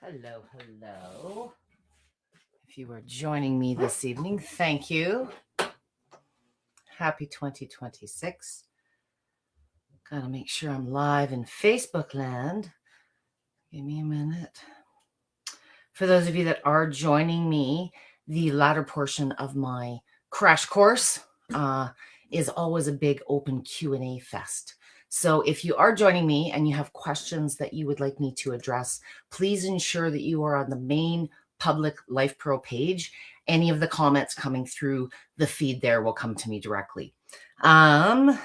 Hello, hello. If you are joining me this evening, thank you. Happy 2026. Gotta make sure I'm live in Facebook land. Give me a minute. For those of you that are joining me, the latter portion of my crash course is always a big open Q&A fest. So if you are joining me and you have questions that you would like me to address, please ensure that you are on the main public Lifepro page. Any of the comments coming through the feed there will come to me directly. And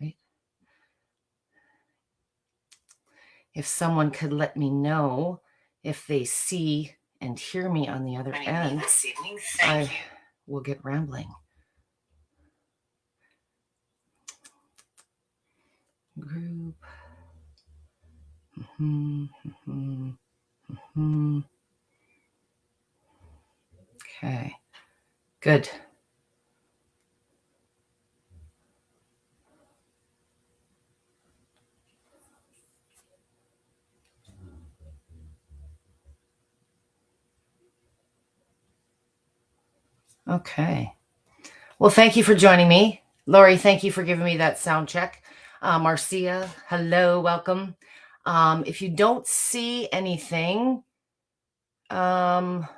right, if someone could let me know if they see and hear me on the other end, this evening, I will get rambling. Group. Okay, good. Okay. Well, thank you for joining me. Lori, thank you for giving me that sound check. Marcia, hello, welcome. If you don't see anything, I'm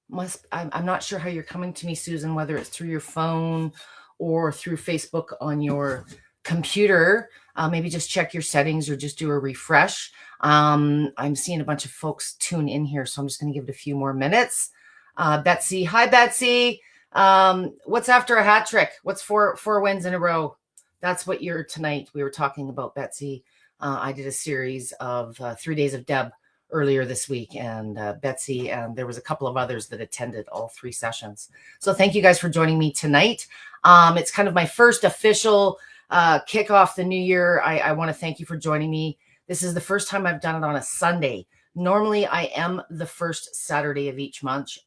not sure how you're coming to me, Susan, whether it's through your phone or through Facebook on your computer. Maybe just check your settings or just do a refresh. I'm seeing a bunch of folks tune in here, so I'm just going to give it a few more minutes. Betsy, hi, Betsy. What's after a hat trick? What's four wins in a row? That's what you're tonight. We were talking about, Betsy. I did a series of 3 days of Deb earlier this week, and Betsy, and there was a couple of others that attended all 3 sessions. So thank you guys for joining me tonight. It's kind of my first official kickoff the new year. I want to thank you for joining me. This is the first time I've done it on a Sunday. Normally I am the first Saturday of each month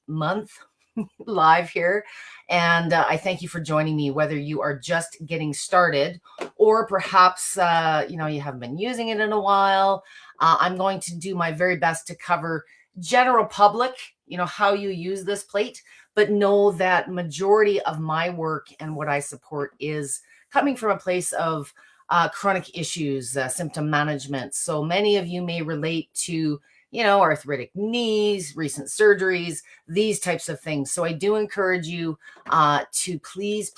live here. And I thank you for joining me, whether you are just getting started or perhaps, you haven't been using it in a while. I'm going to do my very best to cover general public, how you use this plate, but know that majority of my work and what I support is coming from a place of chronic issues, symptom management. So many of you may relate to arthritic knees, recent surgeries, these types of things. So I do encourage you to please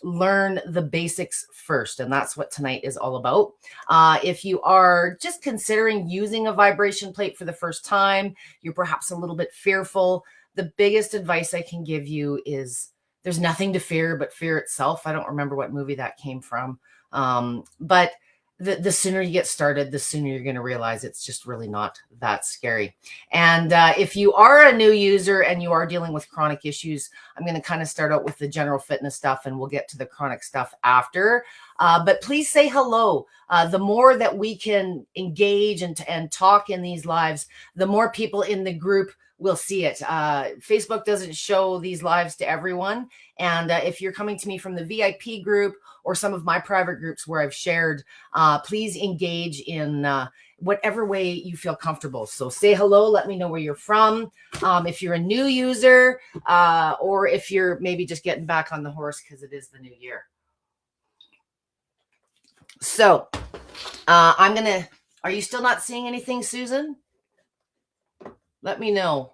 learn the basics first. And that's what tonight is all about. If you are just considering using a vibration plate for the first time, you're perhaps a little bit fearful. The biggest advice I can give you is there's nothing to fear but fear itself. I don't remember what movie that came from. But the sooner you get started, the sooner you're going to realize it's just really not that scary. And if you are a new user and you are dealing with chronic issues, I'm going to kind of start out with the general fitness stuff and we'll get to the chronic stuff after. But please say hello. The more that we can engage and talk in these lives, the more people in the group will see it. Facebook doesn't show these lives to everyone. And if you're coming to me from the VIP group or some of my private groups where I've shared, please engage in whatever way you feel comfortable. So say hello, let me know where you're from. If you're a new user or if you're maybe just getting back on the horse because it is the new year. So are you still not seeing anything, Susan? Let me know.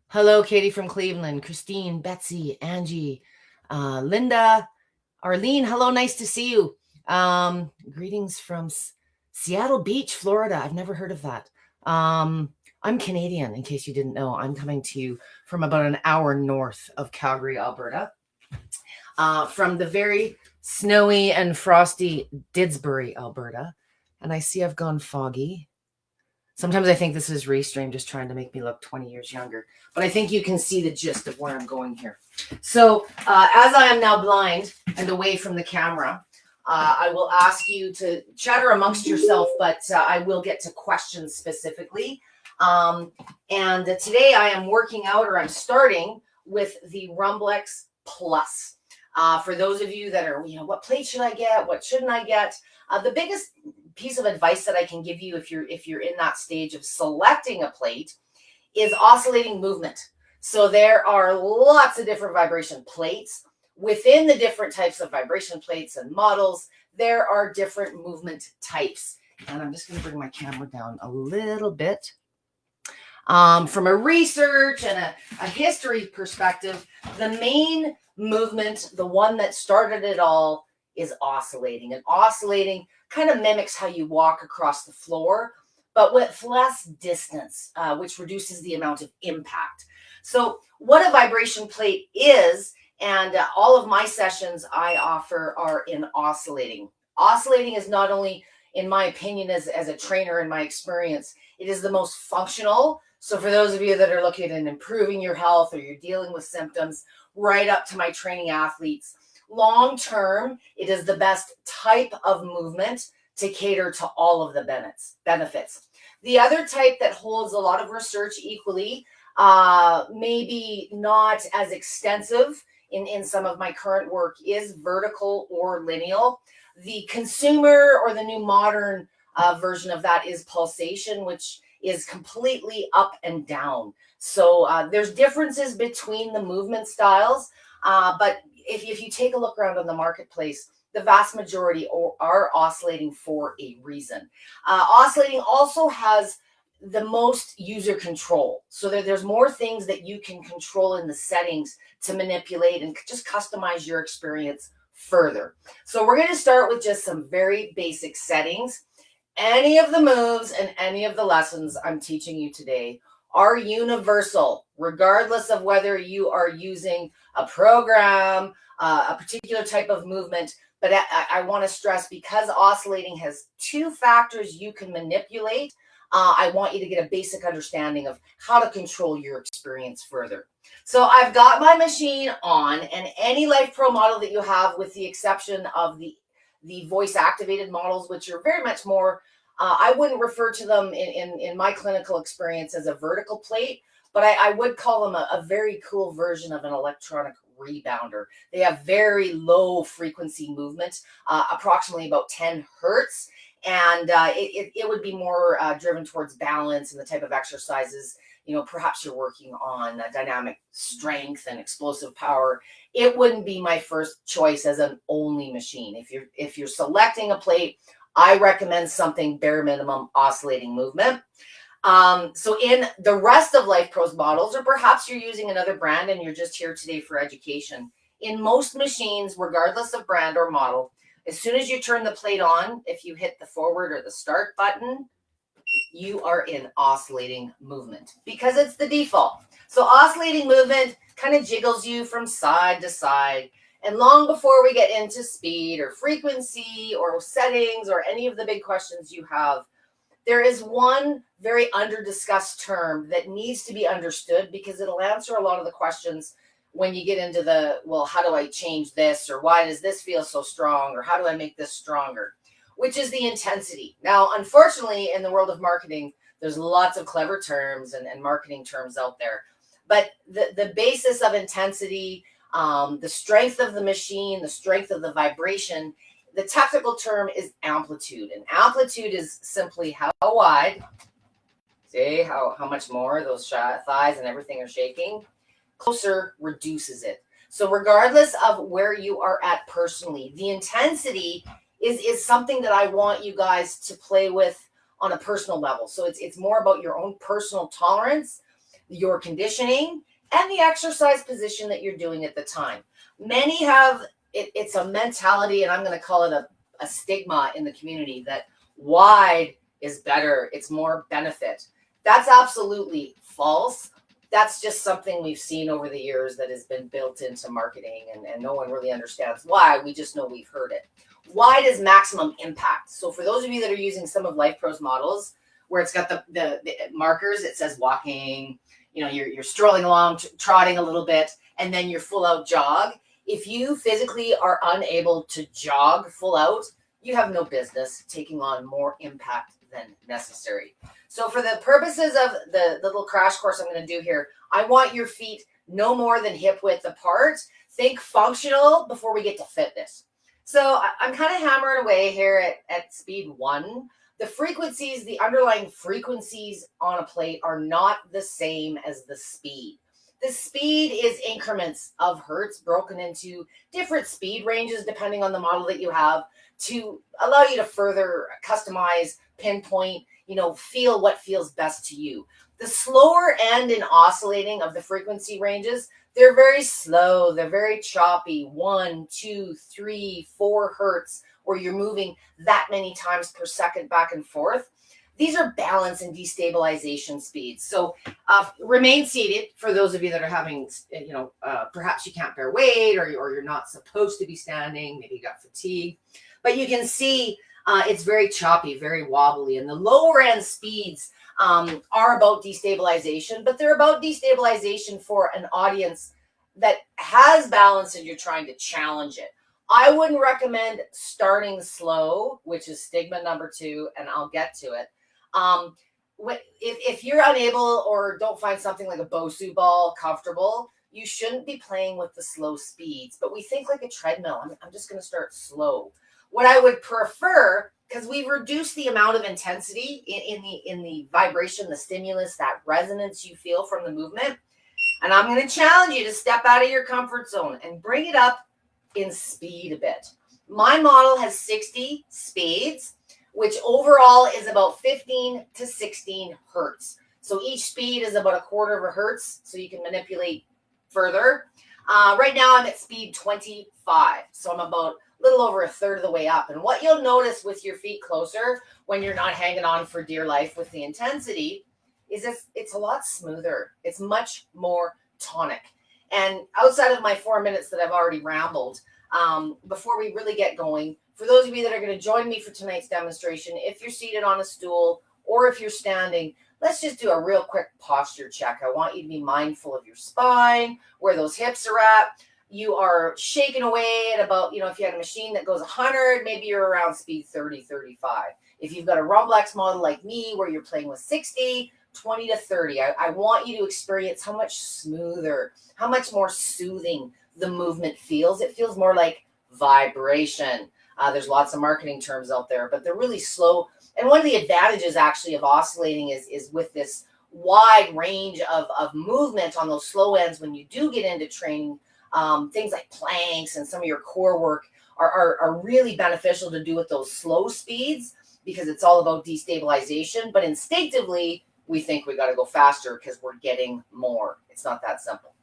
Hello, Katie from Cleveland, Christine, Betsy, Angie, Linda, Arlene. Hello, nice to see you. Greetings from Seattle Beach, Florida. I've never heard of that. I'm Canadian, in case you didn't know. I'm coming to you from about an hour north of Calgary, Alberta, from the very snowy and frosty Didsbury, Alberta. And I see I've gone foggy. Sometimes I think this is Restream just trying to make me look 20 years younger. But I think you can see the gist of where I'm going here. So as I am now blind and away from the camera, I will ask you to chatter amongst yourself, but I will get to questions specifically. And today I am working out, or I'm starting with the Rumblex Plus. For those of you that are, what plate should I get? What shouldn't I get? The biggest piece of advice that I can give you if you're in that stage of selecting a plate is oscillating movement. So there are lots of different vibration plates. Within the different types of vibration plates and models, there are different movement types. And I'm just going to bring my camera down a little bit. From a research and a history perspective, the main movement, the one that started it all, is oscillating. And oscillating kind of mimics how you walk across the floor, but with less distance, which reduces the amount of impact. So what a vibration plate is, and all of my sessions I offer are in oscillating. Oscillating is not only, in my opinion, as a trainer in my experience, it is the most functional. So for those of you that are looking at improving your health or you're dealing with symptoms, right up to my training athletes, long term, it is the best type of movement to cater to all of the benefits. The other type that holds a lot of research equally, maybe not as extensive in some of my current work, is vertical or lineal. The consumer or the new modern version of that is pulsation, which is completely up and down. So there's differences between the movement styles, but if you take a look around on the marketplace, the vast majority are oscillating for a reason. Oscillating also has the most user control. So there's more things that you can control in the settings to manipulate and just customize your experience further. So we're going to start with just some very basic settings. Any of the moves and any of the lessons I'm teaching you today are universal, regardless of whether you are using a program, a particular type of movement. But I want to stress, because oscillating has two factors you can manipulate, I want you to get a basic understanding of how to control your experience further. So I've got my machine on, and any Lifepro model that you have, with the exception of the voice activated models, which are very much more, I wouldn't refer to them in my clinical experience as a vertical plate, but I would call them a very cool version of an electronic rebounder. They have very low frequency movement, approximately about 10 hertz. And it would be more driven towards balance and the type of exercises, perhaps you're working on dynamic strength and explosive power. It wouldn't be my first choice as an only machine. If you're selecting a plate, I recommend something bare minimum oscillating movement. So in the rest of Lifepro's models, or perhaps you're using another brand and you're just here today for education, in most machines, regardless of brand or model, as soon as you turn the plate on, if you hit the forward or the start button, you are in oscillating movement because it's the default. So oscillating movement kind of jiggles you from side to side. And long before we get into speed or frequency or settings or any of the big questions you have, there is one very under-discussed term that needs to be understood, because it'll answer a lot of the questions when you get into the, well, how do I change this? Or why does this feel so strong? Or how do I make this stronger? Which is the intensity. Now, unfortunately, in the world of marketing, there's lots of clever terms and marketing terms out there. But the basis of intensity, the strength of the machine, the strength of the vibration, the technical term is amplitude. And amplitude is simply how wide, see how much more those thighs and everything are shaking, closer reduces it. So regardless of where you are at personally, the intensity is something that I want you guys to play with on a personal level. So it's more about your own personal tolerance, your conditioning, and the exercise position that you're doing at the time. Many have, it's a mentality, and I'm going to call it a stigma in the community, that wide is better, it's more benefit. That's absolutely false. That's just something we've seen over the years that has been built into marketing, and no one really understands why. We just know we've heard it. Wide is maximum impact. So for those of you that are using some of Lifepro's models, where it's got the markers, it says walking, you're strolling along, trotting a little bit, and then your full out jog. If you physically are unable to jog full out, you have no business taking on more impact than necessary. So for the purposes of the little crash course I'm going to do here, I want your feet no more than hip width apart. Think functional before we get to fitness. So I'm kind of hammering away here at speed 1. The frequencies, the underlying frequencies on a plate are not the same as the speed. The speed is increments of hertz broken into different speed ranges depending on the model that you have to allow you to further customize, pinpoint, feel what feels best to you. The slower end in oscillating of the frequency ranges, they're very slow. They're very choppy. 1, 2, 3, 4 hertz, where you're moving that many times per second back and forth. These are balance and destabilization speeds. So remain seated for those of you that are having, perhaps you can't bear weight or you're not supposed to be standing. Maybe you got fatigue. But you can see it's very choppy, very wobbly. And the lower end speeds are about destabilization, but they're about destabilization for an audience that has balance and you're trying to challenge it. I wouldn't recommend starting slow, which is stigma number 2, and I'll get to it. If you're unable or don't find something like a Bosu ball comfortable, you shouldn't be playing with the slow speeds. But we think like a treadmill. I'm just going to start slow. What I would prefer, because we've reduced the amount of intensity in the vibration, the stimulus, that resonance you feel from the movement. And I'm going to challenge you to step out of your comfort zone and bring it up in speed a bit. My model has 60 speeds, which overall is about 15 to 16 hertz. So each speed is about 1/4 of a hertz, so you can manipulate further. Right now I'm at speed 25, so I'm about a little over 1/3 of the way up. And what you'll notice with your feet closer when you're not hanging on for dear life with the intensity is it's a lot smoother. It's much more tonic. And outside of my 4 minutes that I've already rambled, before we really get going, for those of you that are going to join me for tonight's demonstration, if you're seated on a stool or if you're standing, let's just do a real quick posture check. I want you to be mindful of your spine, where those hips are at. You are shaking away at about, if you had a machine that goes 100, maybe you're around speed 30, 35. If you've got a Rumblex model like me where you're playing with 60, 20 to 30, I want you to experience how much smoother, how much more soothing the movement feels. It feels more like vibration. There's lots of marketing terms out there, but they're really slow. And one of the advantages actually of oscillating is with this wide range of movement on those slow ends. When you do get into training, things like planks and some of your core work are really beneficial to do with those slow speeds, because it's all about destabilization. But instinctively, we think we got to go faster because we're getting more. It's not that simple.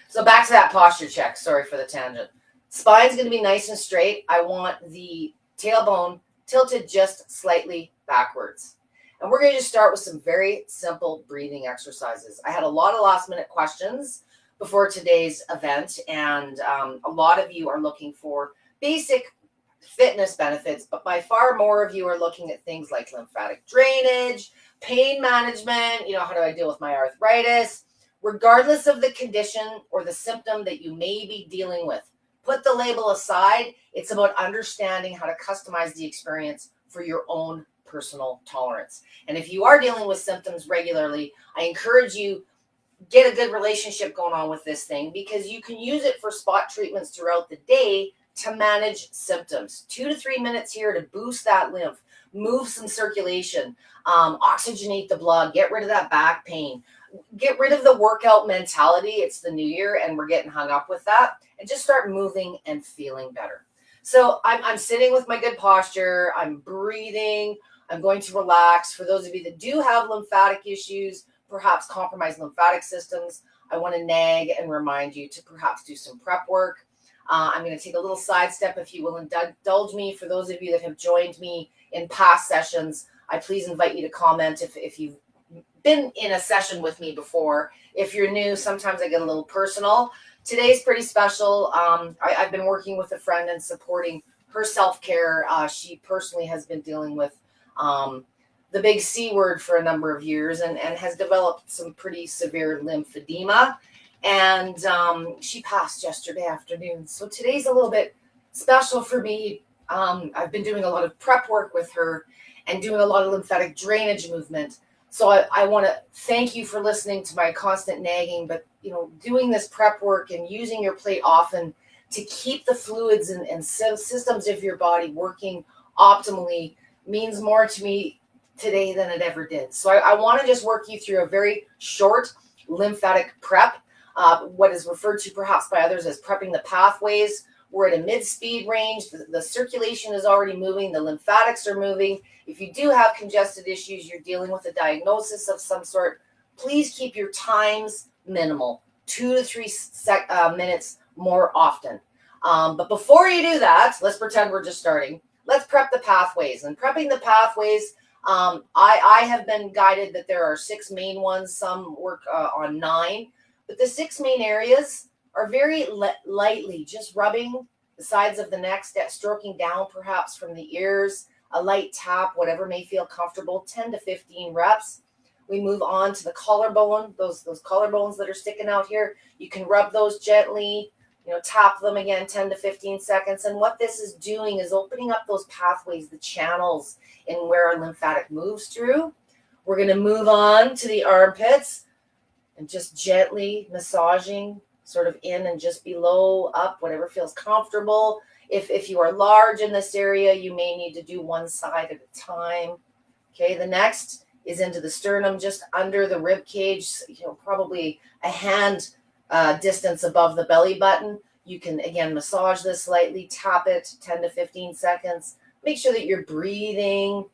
So back to that posture check. Sorry for the tangent. Spine's going to be nice and straight. I want the tailbone tilted just slightly backwards. And we're going to just start with some very simple breathing exercises. I had a lot of last minute questions before today's event, and a lot of you are looking for basic fitness benefits, but by far more of you are looking at things like lymphatic drainage, pain management, how do I deal with my arthritis? Regardless of the condition or the symptom that you may be dealing with, put the label aside. It's about understanding how to customize the experience for your own personal tolerance. And if you are dealing with symptoms regularly, I encourage you, get a good relationship going on with this thing, because you can use it for spot treatments throughout the day to manage symptoms. 2 to 3 minutes here to boost that lymph, move some circulation, oxygenate the blood, get rid of that back pain, get rid of the workout mentality. It's the new year and we're getting hung up with that, and just start moving and feeling better. So I'm sitting with my good posture. I'm breathing. I'm going to relax. For those of you that do have lymphatic issues, perhaps compromised lymphatic systems, I want to nag and remind you to perhaps do some prep work. I'm going to take a little sidestep, if you will indulge me. For those of you that have joined me in past sessions, I please invite you to comment if you've been in a session with me before. If you're new, sometimes I get a little personal. Today's pretty special. I've been working with a friend and supporting her self-care. She personally has been dealing with the big C word for a number of years and has developed some pretty severe lymphedema. And she passed yesterday afternoon. So today's a little bit special for me. I've been doing a lot of prep work with her and doing a lot of lymphatic drainage movement. So I want to thank you for listening to my constant nagging, but doing this prep work and using your plate often to keep the fluids and systems of your body working optimally means more to me today than it ever did. So I want to just work you through a very short lymphatic prep, what is referred to perhaps by others as prepping the pathways. We're at a mid-speed range. The circulation is already moving. The lymphatics are moving. If you do have congested issues, you're dealing with a diagnosis of some sort, please keep your times minimal, 2 to 3 minutes more often. But before you do that, let's pretend we're just starting. Let's prep the pathways. And prepping the pathways, I have been guided that there are 6 main ones. Some work on 9. But the 6 main areas are very lightly, just rubbing the sides of the neck, stroking down perhaps from the ears, a light tap, whatever may feel comfortable, 10 to 15 reps. We move on to the collarbone, those collarbones that are sticking out here. You can rub those gently, tap them again, 10 to 15 seconds. And what this is doing is opening up those pathways, the channels in where our lymphatic moves through. We're going to move on to the armpits and just gently massaging sort of in and just below, up, whatever feels comfortable. If you are large in this area, you may need to do one side at a time. Okay, the next is into the sternum, just under the rib cage, probably a hand distance above the belly button. You can, again, massage this slightly, tap it 10 to 15 seconds. Make sure that you're breathing.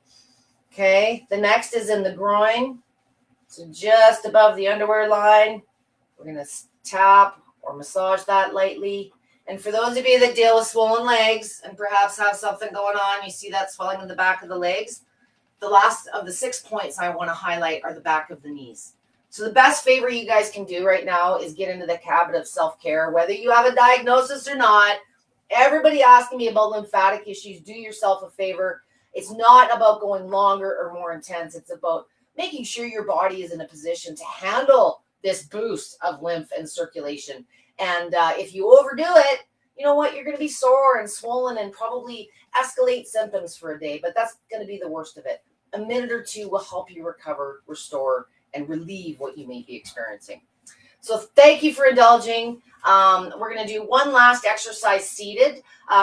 Okay, the next is in the groin. So just above the underwear line, we're going to tap or massage that lightly. And for those of you that deal with swollen legs and perhaps have something going on, you see that swelling in the back of the legs, the last of the 6 points I want to highlight are the back of the knees. So the best favor you guys can do right now is get into the habit of self-care, whether you have a diagnosis or not. Everybody asking me about lymphatic issues, do yourself a favor. It's not about going longer or more intense. It's about making sure your body is in a position to handle this boost of lymph and circulation. And if you overdo it, you know what? You're going to be sore and swollen and probably escalate symptoms for a day, but that's going to be the worst of it. A minute or 2 will help you recover, restore, and relieve what you may be experiencing. So thank you for indulging. We're going to do one last exercise seated.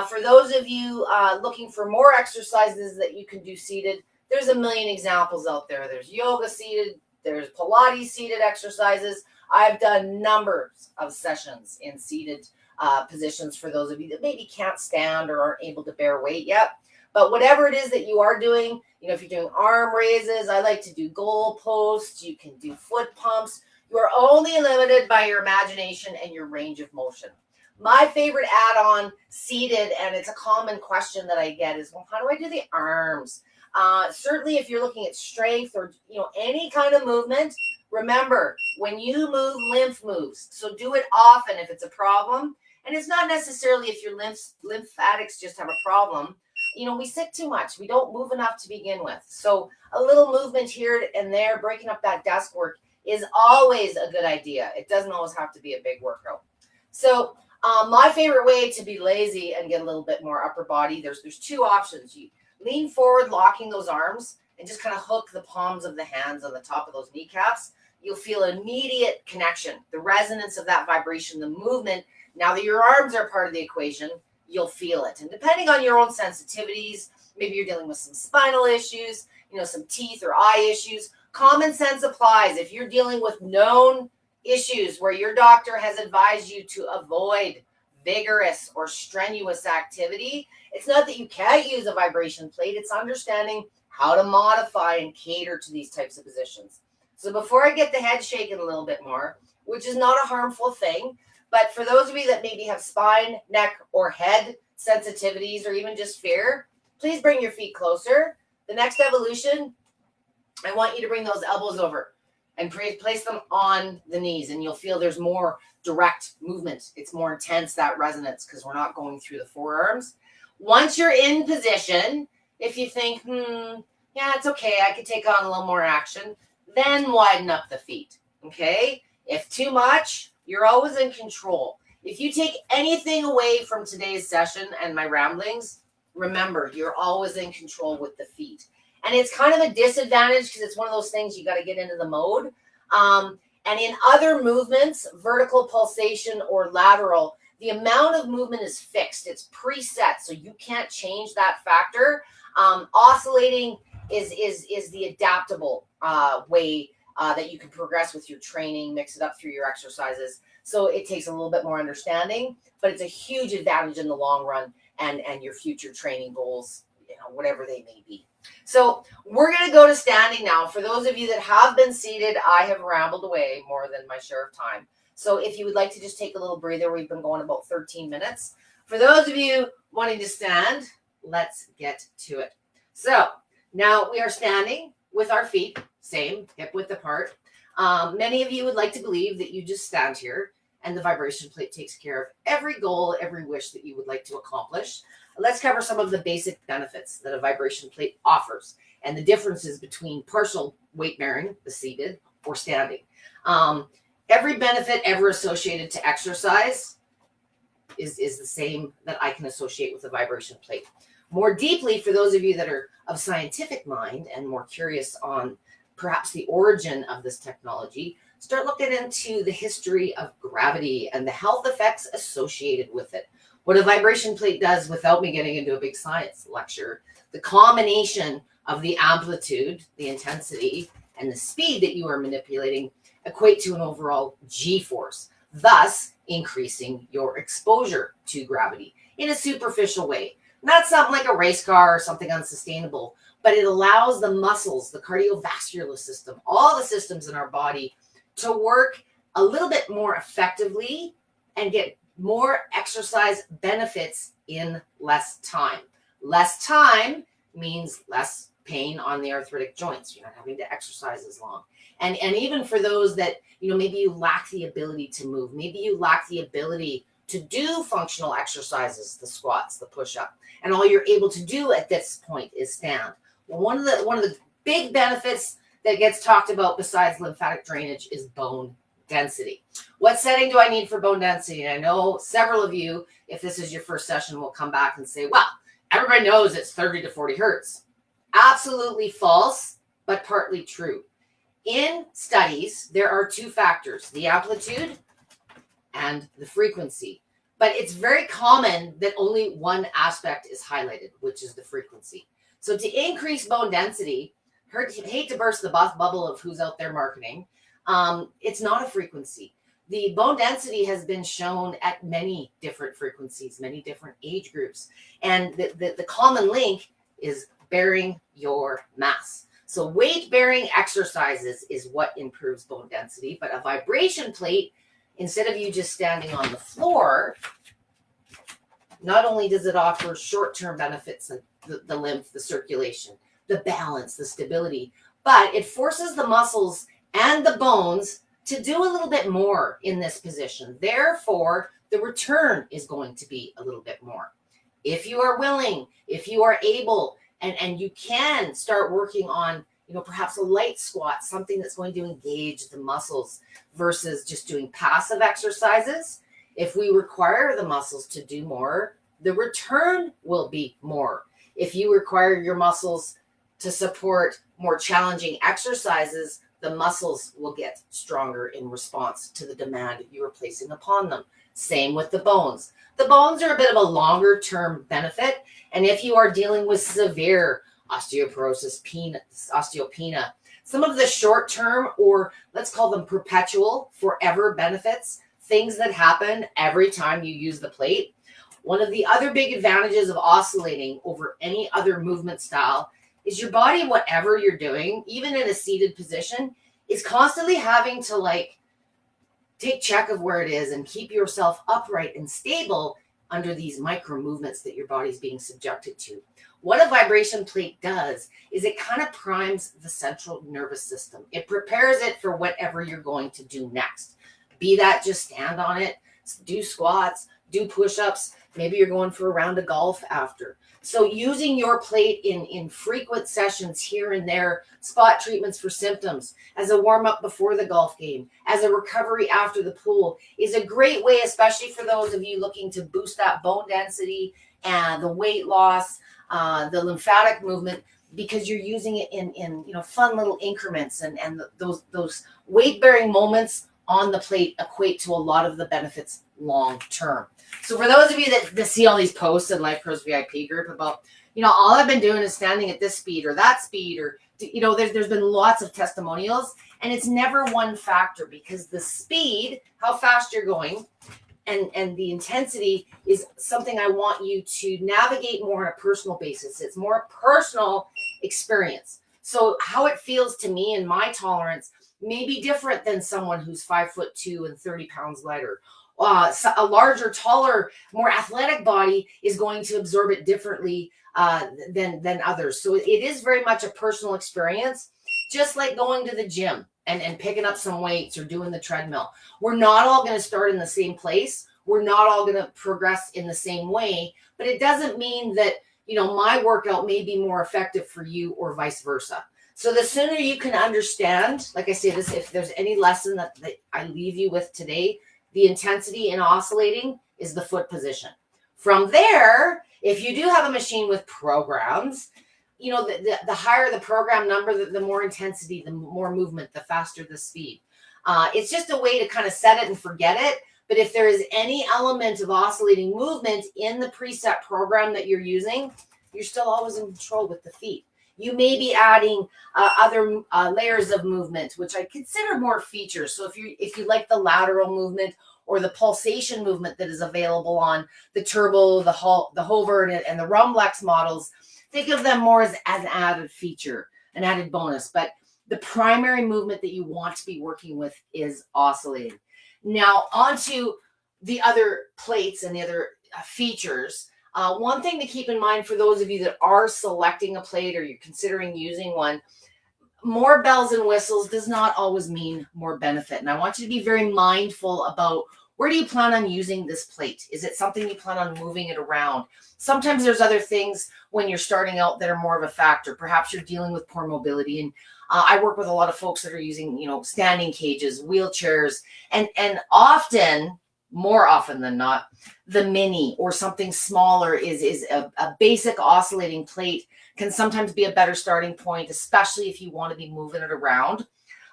For those of you looking for more exercises that you can do seated, there's a million examples out there. There's yoga seated, there's Pilates seated exercises. I've done numbers of sessions in seated positions for those of you that maybe can't stand or aren't able to bear weight yet. But whatever it is that you are doing, if you're doing arm raises, I like to do goal posts, you can do foot pumps. You are only limited by your imagination and your range of motion. My favorite add-on seated, and it's a common question that I get, is, well, how do I do the arms? Certainly if you're looking at strength or any kind of movement, remember, when you move, lymph moves. So do it often if it's a problem. And it's not necessarily if your lymphatics just have a problem. We sit too much. We don't move enough to begin with. So a little movement here and there, breaking up that desk work is always a good idea. It doesn't always have to be a big workout. So my favorite way to be lazy and get a little bit more upper body, there's 2 options. You lean forward, locking those arms, and just kind of hook the palms of the hands on the top of those kneecaps. You'll feel immediate connection, the resonance of that vibration, the movement. Now that your arms are part of the equation, you'll feel it. And depending on your own sensitivities, maybe you're dealing with some spinal issues, some teeth or eye issues, common sense applies. If you're dealing with known issues where your doctor has advised you to avoid vigorous or strenuous activity, it's not that you can't use a vibration plate, it's understanding how to modify and cater to these types of positions. So before I get the head shaken a little bit more, which is not a harmful thing, but for those of you that maybe have spine, neck, or head sensitivities, or even just fear, please bring your feet closer. The next evolution, I want you to bring those elbows over and place them on the knees, and you'll feel there's more direct movement. It's more intense, that resonance, because we're not going through the forearms. Once you're in position, if you think, yeah, it's okay, I could take on a little more action, then widen up the feet, okay? If too much, you're always in control. If you take anything away from today's session and my ramblings, remember, you're always in control with the feet. And it's kind of a disadvantage because it's one of those things you got to get into the mode. And in other movements, vertical pulsation or lateral, the amount of movement is fixed. It's preset, so you can't change that factor. Oscillating is the adaptable way that you can progress with your training, mix it up through your exercises. So it takes a little bit more understanding, but it's a huge advantage in the long run and your future training goals, whatever they may be. So we're going to go to standing now. For those of you that have been seated, I have rambled away more than my share of time. So if you would like to just take a little breather, we've been going about 13 minutes. For those of you wanting to stand, let's get to it. So now we are standing with our feet, same, hip width apart. Many of you would like to believe that you just stand here and the vibration plate takes care of every goal, every wish that you would like to accomplish. Let's cover some of the basic benefits that a vibration plate offers and the differences between partial weight bearing, the seated, or standing. Every benefit ever associated to exercise is the same that I can associate with a vibration plate. More deeply, for those of you that are of scientific mind and more curious on perhaps the origin of this technology, start looking into the history of gravity and the health effects associated with it. What a vibration plate does, without me getting into a big science lecture, the combination of the amplitude, the intensity, and the speed that you are manipulating equate to an overall G-force, thus increasing your exposure to gravity in a superficial way. Not something like a race car or something unsustainable, but it allows the muscles, the cardiovascular system, all the systems in our body to work a little bit more effectively and get more exercise benefits in less time. Less time means less pain on the arthritic joints. You're not having to exercise as long. And even for those that, maybe you lack the ability to move, maybe you lack the ability to do functional exercises, the squats, the push-up, and all you're able to do at this point is stand. Well, one of the big benefits that gets talked about besides lymphatic drainage is bone density. What setting do I need for bone density? And I know several of you, if this is your first session, will come back and say, well, everybody knows it's 30 to 40 hertz. Absolutely false, but partly true. In studies, there are two factors, the amplitude and the frequency. But it's very common that only one aspect is highlighted, which is the frequency. So to increase bone density, hate to burst the bubble of who's out there marketing, it's not a frequency. The bone density has been shown at many different frequencies, many different age groups. And the common link is bearing your mass. So weight-bearing exercises is what improves bone density, but a vibration plate, instead of you just standing on the floor, not only does it offer short-term benefits and the lymph, the circulation, the balance, the stability, but it forces the muscles and the bones to do a little bit more in this position. Therefore, the return is going to be a little bit more. If you are willing, if you are able, and you can start working on, perhaps a light squat, something that's going to engage the muscles versus just doing passive exercises. If we require the muscles to do more, the return will be more. If you require your muscles to support more challenging exercises, the muscles will get stronger in response to the demand you are placing upon them. Same with the bones. The bones are a bit of a longer term benefit. And if you are dealing with severe osteoporosis, osteopenia, some of the short term, or let's call them perpetual, forever benefits, things that happen every time you use the plate. One of the other big advantages of oscillating over any other movement style is your body, whatever you're doing, even in a seated position, is constantly having to take check of where it is and keep yourself upright and stable under these micro movements that your body's being subjected to. What a vibration plate does is it kind of primes the central nervous system. It prepares it for whatever you're going to do next. Be that just stand on it, do squats, do push-ups. Maybe you're going for a round of golf after. So using your plate in frequent sessions here and there, spot treatments for symptoms, as a warm-up before the golf game, as a recovery after the pool, is a great way, especially for those of you looking to boost that bone density and the weight loss, the lymphatic movement, because you're using it in fun little increments and those weight-bearing moments on the plate equate to a lot of the benefits long term. So for those of you that see all these posts in Lifepro's VIP group about, all I've been doing is standing at this speed or that speed, or, there's been lots of testimonials, and it's never one factor, because the speed, how fast you're going, and the intensity is something I want you to navigate more on a personal basis. It's more a personal experience. So how it feels to me and my tolerance may be different than someone who's 5'2" and 30 pounds lighter. A larger, taller, more athletic body is going to absorb it differently than others. So it is very much a personal experience, just like going to the gym and picking up some weights or doing the treadmill. We're not all going to start in the same place. We're not all going to progress in the same way, but it doesn't mean that, my workout may be more effective for you or vice versa. So the sooner you can understand, like I say, this, if there's any lesson that I leave you with today, the intensity in oscillating is the foot position. From there, if you do have a machine with programs, the higher the program number, the more intensity, the more movement, the faster the speed. It's just a way to kind of set it and forget it. But if there is any element of oscillating movement in the preset program that you're using, you're still always in control with the feet. You may be adding other layers of movement, which I consider more features. So if you like the lateral movement or the pulsation movement that is available on the turbo, the hover, and the rumblex models, think of them more as an added feature, an added bonus. But the primary movement that you want to be working with is oscillating. Now, onto the other plates and the other features. One thing to keep in mind for those of you that are selecting a plate or you're considering using one, more bells and whistles does not always mean more benefit. And I want you to be very mindful about, where do you plan on using this plate? Is it something you plan on moving it around? Sometimes there's other things when you're starting out that are more of a factor. Perhaps you're dealing with poor mobility. And I work with a lot of folks that are using, standing cages, wheelchairs, and often, more often than not, the mini or something smaller is a basic oscillating plate can sometimes be a better starting point, especially if you want to be moving it around.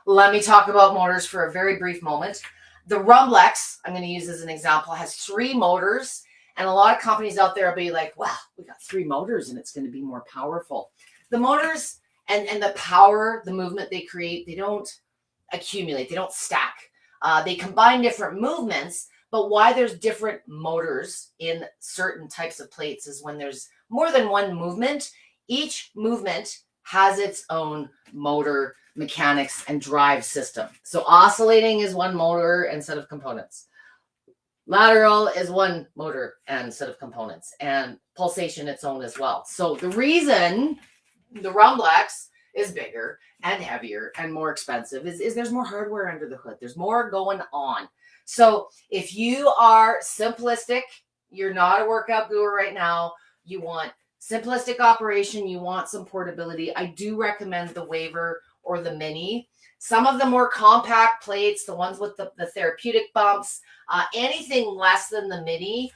Let me talk about motors for a very brief moment. The Rumblex, I'm going to use as an example, has 3 motors, and a lot of companies out there will be like, well, we got 3 motors and it's going to be more powerful. The motors and the power, the movement they create, they don't accumulate, they don't stack. They combine different movements, but why there's different motors in certain types of plates is when there's more than one movement, each movement has its own motor mechanics and drive system. So oscillating is one motor and set of components. Lateral is one motor and set of components, and pulsation its own as well. So the reason the Rumblex is bigger and heavier and more expensive is there's more hardware under the hood. There's more going on. So if you are simplistic, you're not a workout guru right now, you want simplistic operation, you want some portability, I do recommend the Waver or the Mini. Some of the more compact plates, the ones with the therapeutic bumps, anything less than the Mini,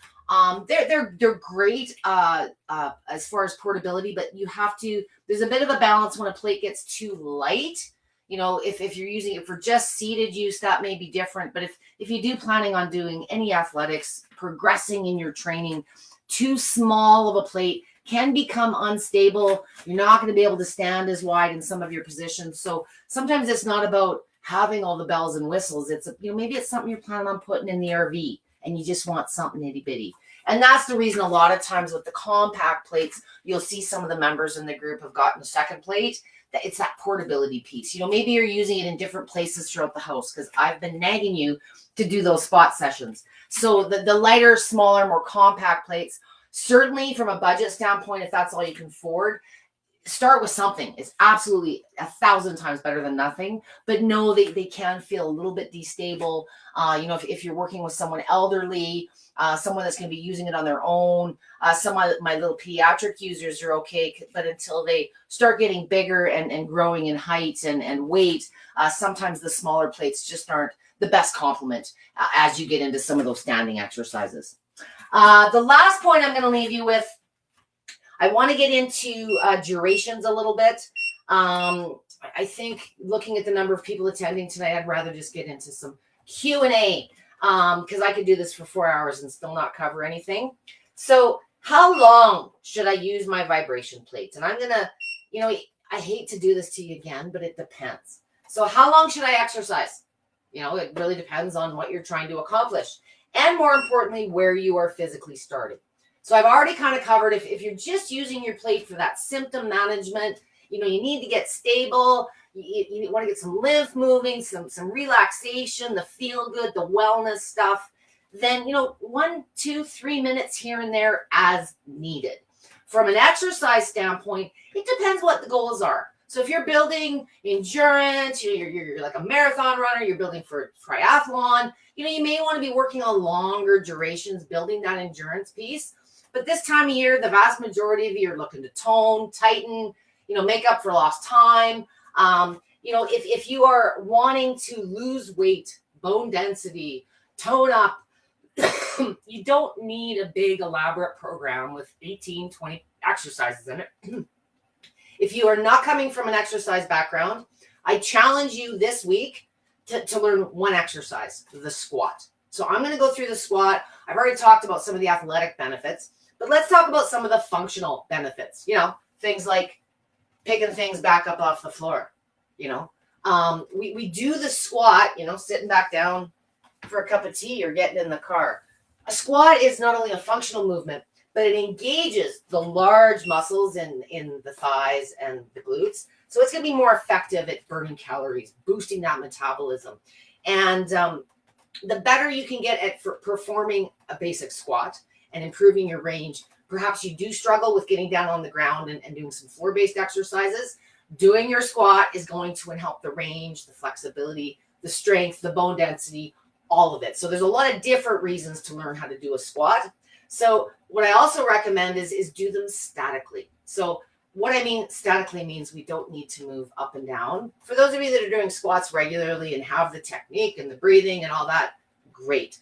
they're great as far as portability, but you have to, there's a bit of a balance when a plate gets too light. If you're using it for just seated use, that may be different. But if you do planning on doing any athletics, progressing in your training, too small of a plate can become unstable. You're not going to be able to stand as wide in some of your positions. So sometimes it's not about having all the bells and whistles. It's, maybe it's something you're planning on putting in the RV and you just want something itty bitty. And that's the reason a lot of times with the compact plates, you'll see some of the members in the group have gotten a second plate. It's that portability piece. Maybe you're using it in different places throughout the house, because I've been nagging you to do those spot sessions. So the lighter, smaller, more compact plates, certainly from a budget standpoint, if that's all you can afford, start with something. It's absolutely 1,000 times better than nothing, but know they can feel a little bit destable. If you're working with someone elderly, someone that's going to be using it on their own, some of my little pediatric users are okay, but until they start getting bigger and growing in height and weight, sometimes the smaller plates just aren't the best complement as you get into some of those standing exercises. The last point I'm going to leave you with, I want to get into durations a little bit. I think looking at the number of people attending tonight, I'd rather just get into some Q&A, because I could do this for 4 hours and still not cover anything. So how long should I use my vibration plates? And I'm going to, I hate to do this to you again, but it depends. So how long should I exercise? It really depends on what you're trying to accomplish. And more importantly, where you are physically starting. So I've already kind of covered if you're just using your plate for that symptom management, you need to get stable. You want to get some lymph moving, some relaxation, the feel good, the wellness stuff. Then, 1, 2, 3 minutes here and there as needed. From an exercise standpoint, it depends what the goals are. So if you're building endurance, you're like a marathon runner, you're building for triathlon, you may want to be working on longer durations, building that endurance piece. But this time of year, the vast majority of you are looking to tone, tighten, make up for lost time. If you are wanting to lose weight, bone density, tone up, you don't need a big elaborate program with 18, 20 exercises in it. If you are not coming from an exercise background, I challenge you this week to learn one exercise, the squat. So I'm going to go through the squat. I've already talked about some of the athletic benefits, but let's talk about some of the functional benefits, things like picking things back up off the floor. We do the squat, sitting back down for a cup of tea or getting in the car. A squat is not only a functional movement, but it engages the large muscles in the thighs and the glutes. So it's going to be more effective at burning calories, boosting that metabolism. And the better you can get at performing a basic squat and improving your range, perhaps you do struggle with getting down on the ground and doing some floor-based exercises. Doing your squat is going to help the range, the flexibility, the strength, the bone density, all of it. So there's a lot of different reasons to learn how to do a squat. So what I also recommend is do them statically. So what I mean statically means we don't need to move up and down. For those of you that are doing squats regularly and have the technique and the breathing and all that, great.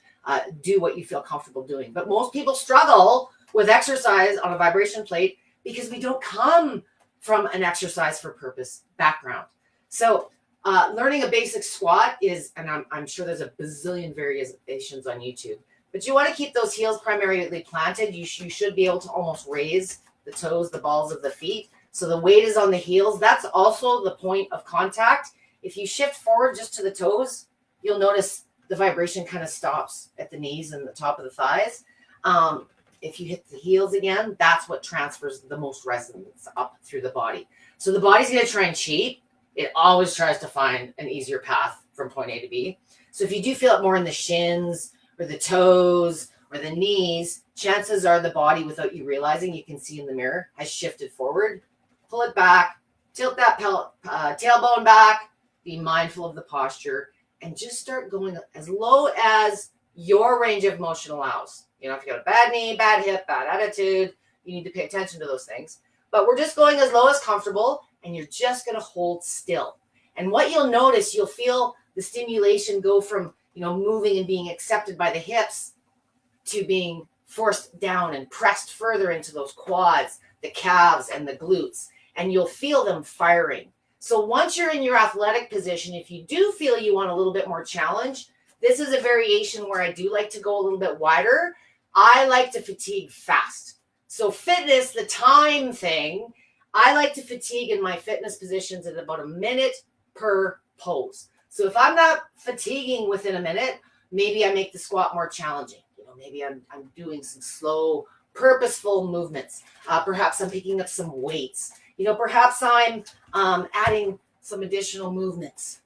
Do what you feel comfortable doing. But most people struggle with exercise on a vibration plate because we don't come from an exercise for purpose background. So learning a basic squat is, and I'm sure there's a bazillion variations on YouTube, but you want to keep those heels primarily planted. You should be able to almost raise the toes, the balls of the feet. So the weight is on the heels. That's also the point of contact. If you shift forward just to the toes, you'll notice the vibration kind of stops at the knees and the top of the thighs. If you hit the heels again, that's what transfers the most resonance up through the body. So the body's going to try and cheat. It always tries to find an easier path from point A to B. So if you do feel it more in the shins or the toes or the knees, chances are the body, without you realizing, you can see in the mirror, has shifted forward. Pull it back, tilt that tailbone back, be mindful of the posture, and just start going as low as your range of motion allows. If you got a bad knee, bad hip, bad attitude, you need to pay attention to those things. But we're just going as low as comfortable, and you're just going to hold still. And what you'll notice, you'll feel the stimulation go from, moving and being accepted by the hips to being forced down and pressed further into those quads, the calves, and the glutes. And you'll feel them firing. So once you're in your athletic position, if you do feel you want a little bit more challenge, this is a variation where I do like to go a little bit wider. I like to fatigue fast. So fitness, the time thing, I like to fatigue in my fitness positions at about a minute per pose. So if I'm not fatiguing within a minute, maybe I make the squat more challenging. Maybe I'm doing some slow, purposeful movements. Perhaps I'm picking up some weights. Perhaps I'm adding some additional movements,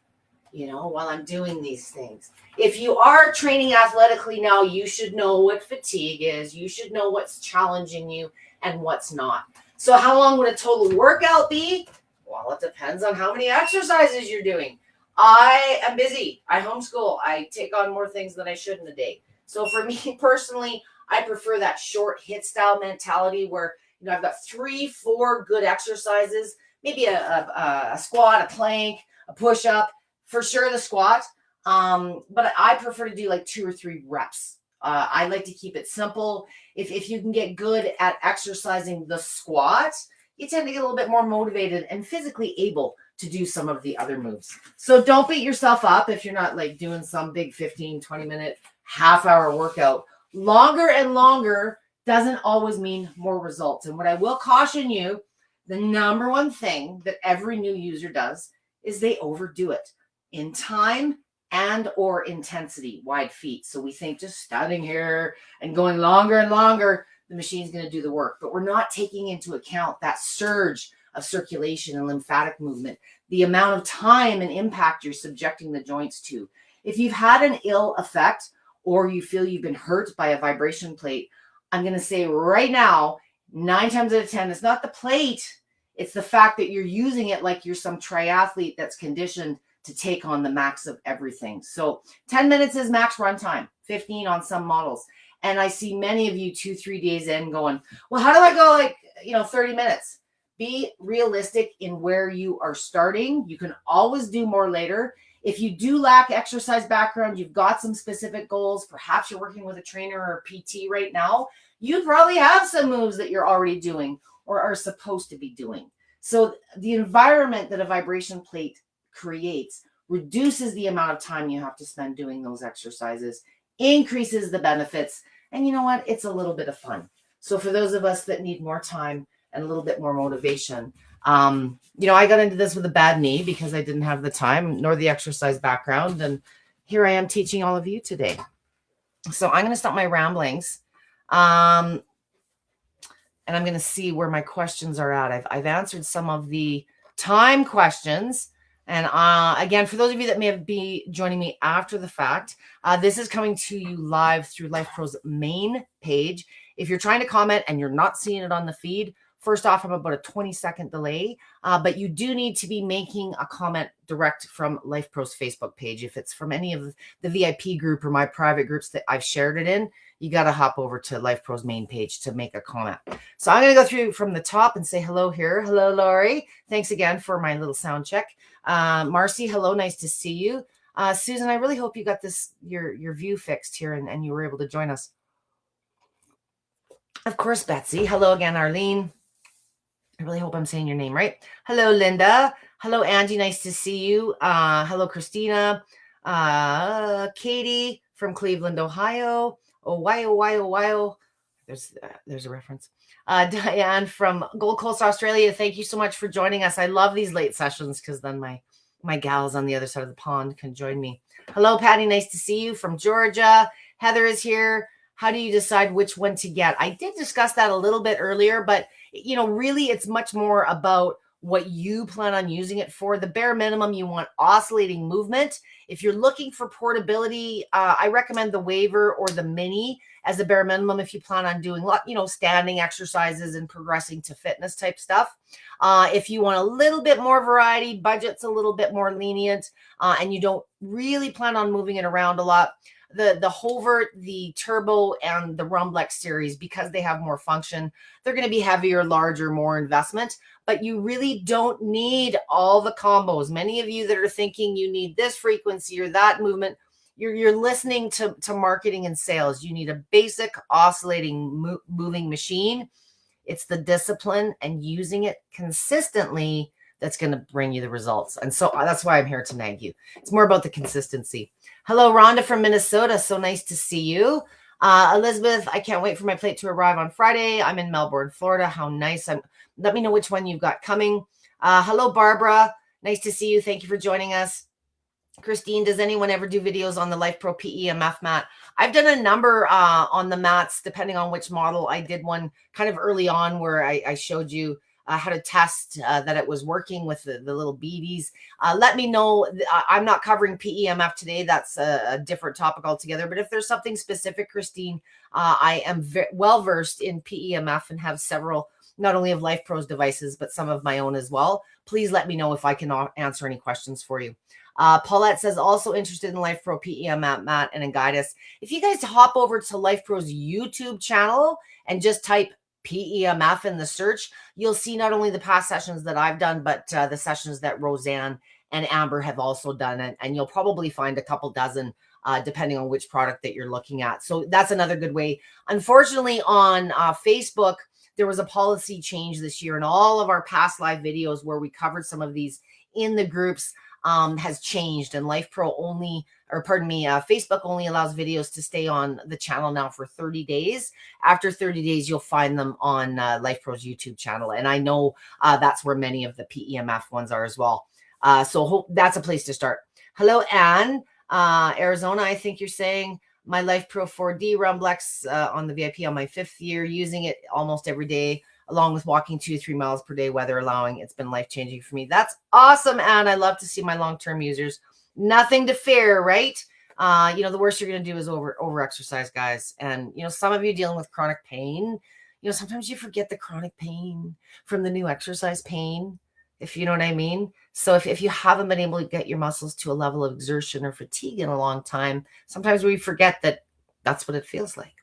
while I'm doing these things. If you are training athletically now, you should know what fatigue is. You should know what's challenging you and what's not. So how long would a total workout be? Well, it depends on how many exercises you're doing. I am busy. I homeschool. I take on more things than I should in a day. So for me personally, I prefer that short hit style mentality where, I've got 3-4 good exercises, maybe a squat, a plank, a push-up, for sure the squat. But I prefer to do like 2 or 3 reps. I like to keep it simple. If you can get good at exercising the squat, you tend to get a little bit more motivated and physically able to do some of the other moves. So don't beat yourself up if you're not like doing some big 15, 20-minute, half-hour workout. Longer and longer doesn't always mean more results. And what I will caution you, the number one thing that every new user does is they overdo it in time and or intensity, wide feet. So we think just standing here and going longer and longer, the machine's going to do the work. But we're not taking into account that surge of circulation and lymphatic movement, the amount of time and impact you're subjecting the joints to. If you've had an ill effect or you feel you've been hurt by a vibration plate, I'm going to say right now, 9 times out of 10, it's not the plate. It's the fact that you're using it like you're some triathlete that's conditioned to take on the max of everything. So 10 minutes is max run time, 15 on some models. And I see many of you 2-3 days in going, well, how do I go like, 30 minutes? Be realistic in where you are starting. You can always do more later. If you do lack exercise background, you've got some specific goals, perhaps you're working with a trainer or a PT right now, you probably have some moves that you're already doing or are supposed to be doing. So the environment that a vibration plate creates reduces the amount of time you have to spend doing those exercises, increases the benefits, and you know what? It's a little bit of fun. So for those of us that need more time and a little bit more motivation, I got into this with a bad knee because I didn't have the time nor the exercise background. And here I am teaching all of you today. So I'm going to stop my ramblings. And I'm going to see where my questions are at. I've answered some of the time questions. And again, for those of you that may be joining me after the fact, this is coming to you live through Lifepro's main page. If you're trying to comment and you're not seeing it on the feed, first off, I'm about a 20-second delay, but you do need to be making a comment direct from Lifepro's Facebook page. If it's from any of the VIP group or my private groups that I've shared it in, you got to hop over to Lifepro's main page to make a comment. So I'm going to go through from the top and say hello here. Hello, Lori. Thanks again for my little sound check. Marcy, hello. Nice to see you. Susan, I really hope you got your view fixed here and you were able to join us. Of course, Betsy. Hello again, Arlene. I really hope I'm saying your name right. Hello, Linda. Hello, Angie. Nice to see you. Hello, Christina. Katie from Cleveland, Ohio. Ohio. There's a reference. Diane from Gold Coast, Australia. Thank you so much for joining us. I love these late sessions because then my gals on the other side of the pond can join me. Hello, Patty. Nice to see you from Georgia. Heather is here. How do you decide which one to get? I did discuss that a little bit earlier, but really it's much more about what you plan on using it for. The bare minimum, you want oscillating movement. If you're looking for portability, I recommend the Waver or the Mini as the bare minimum if you plan on doing standing exercises and progressing to fitness type stuff. If you want a little bit more variety, budget's a little bit more lenient, and you don't really plan on moving it around a lot, the Hovert, the Turbo, and the Rumblex series, because they have more function, they're going to be heavier, larger, more investment, but you really don't need all the combos. Many of you that are thinking you need this frequency or that movement, you're listening to marketing and sales. You need a basic oscillating moving machine. It's the discipline and using it consistently that's going to bring you the results. And so that's why I'm here to nag you. It's more about the consistency. Hello, Rhonda from Minnesota. So nice to see you. Elizabeth, I can't wait for my plate to arrive on Friday. I'm in Melbourne, Florida. How nice. Let me know which one you've got coming. Hello, Barbara. Nice to see you. Thank you for joining us. Christine, does anyone ever do videos on the Lifepro PEMF mat? I've done a number on the mats, depending on which model. I did one kind of early on where I showed you how to test that it was working with the little beadies. Let me know. I'm not covering PEMF today. That's a different topic altogether. But if there's something specific, Christine, I am well versed in PEMF and have several, not only of Lifepro's devices, but some of my own as well. Please let me know if I can answer any questions for you. Paulette says, also interested in Lifepro PEMF mat and in guidance. If you guys hop over to Lifepro's YouTube channel and just type PEMF in the search, you'll see not only the past sessions that I've done, but the sessions that Roseanne and Amber have also done. And you'll probably find a couple dozen, depending on which product that you're looking at. So that's another good way. Unfortunately, on Facebook, there was a policy change this year, and all of our past live videos where we covered some of these in the groups has changed, and Lifepro only, or pardon me, Facebook only allows videos to stay on the channel now for 30 days. After 30 days, you'll find them on Lifepro's YouTube channel. And I know that's where many of the PEMF ones are as well. So that's a place to start. Hello, Anne. Arizona, I think you're saying. My Lifepro 4D Rumblex on the VIP on my 5th year, using it almost every day, along with walking 2 to 3 miles per day, weather allowing. It's been life-changing for me. That's awesome, Anne. I love to see my long-term users. Nothing to fear, right? The worst you're going to do is over-exercise, guys. And, some of you dealing with chronic pain, sometimes you forget the chronic pain from the new exercise pain, if you know what I mean. So if you haven't been able to get your muscles to a level of exertion or fatigue in a long time, sometimes we forget that that's what it feels like.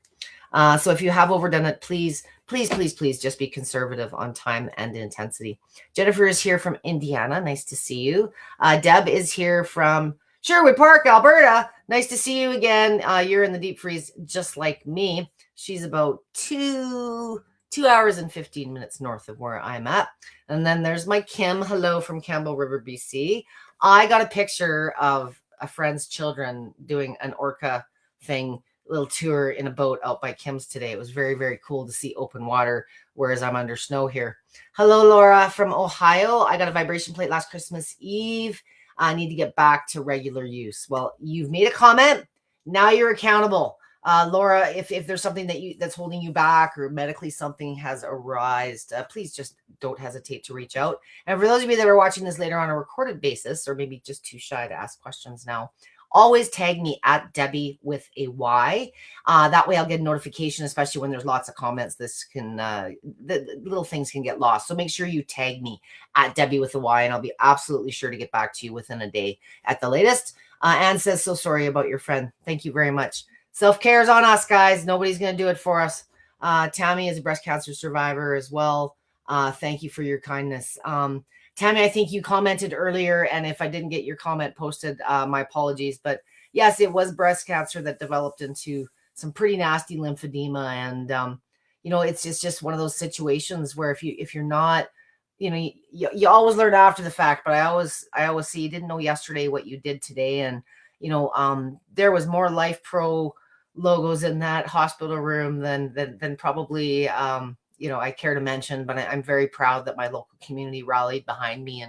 So if you have overdone it, please just be conservative on time and intensity. Jennifer is here from Indiana. Nice to see you. Deb is here from Sherwood Park, Alberta. Nice to see you again. You're in the deep freeze just like me. She's about 2 hours and 15 minutes north of where I'm at. And then there's my Kim. Hello from Campbell River, BC. I got a picture of a friend's children doing an orca thing, little tour in a boat out by Kim's today. It was very, very cool to see open water, whereas I'm under snow here. Hello, Laura from Ohio. I got a vibration plate last Christmas Eve. I need to get back to regular use. Well, you've made a comment. Now you're accountable. Laura, if there's something that's holding you back, or medically something has arisen, please just don't hesitate to reach out. And for those of you that are watching this later on a recorded basis, or maybe just too shy to ask questions now, always tag me at Debbie with a Y. That way I'll get a notification, especially when there's lots of comments. This can, the little things can get lost. So make sure you tag me at Debbie with a Y, and I'll be absolutely sure to get back to you within a day at the latest. Anne says, so sorry about your friend. Thank you very much. Self-care is on us, guys. Nobody's going to do it for us. Tammy is a breast cancer survivor as well. Thank you for your kindness. Tammy, I think you commented earlier, and if I didn't get your comment posted, my apologies. But yes, it was breast cancer that developed into some pretty nasty lymphedema. And, it's just one of those situations where if you're not, you always learn after the fact. But I always see you didn't know yesterday what you did today. And, there was more Lifepro logos in that hospital room than probably, I care to mention, but I'm very proud that my local community rallied behind me.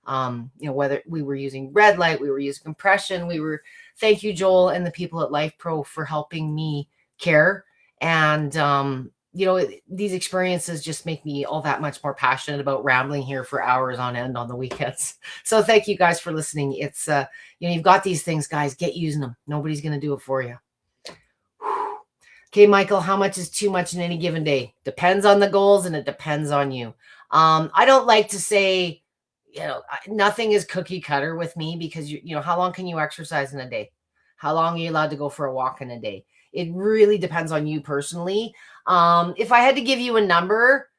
And, whether we were using red light, we were using compression, thank you, Joel, and the people at Lifepro for helping me care. And, these experiences just make me all that much more passionate about rambling here for hours on end on the weekends. So thank you guys for listening. It's, you've got these things, guys, get using them. Nobody's going to do it for you. Okay, Michael, how much is too much in any given day? Depends on the goals, and it depends on you. I don't like to say, nothing is cookie cutter with me, because, how long can you exercise in a day? How long are you allowed to go for a walk in a day? It really depends on you personally. If I had to give you a number,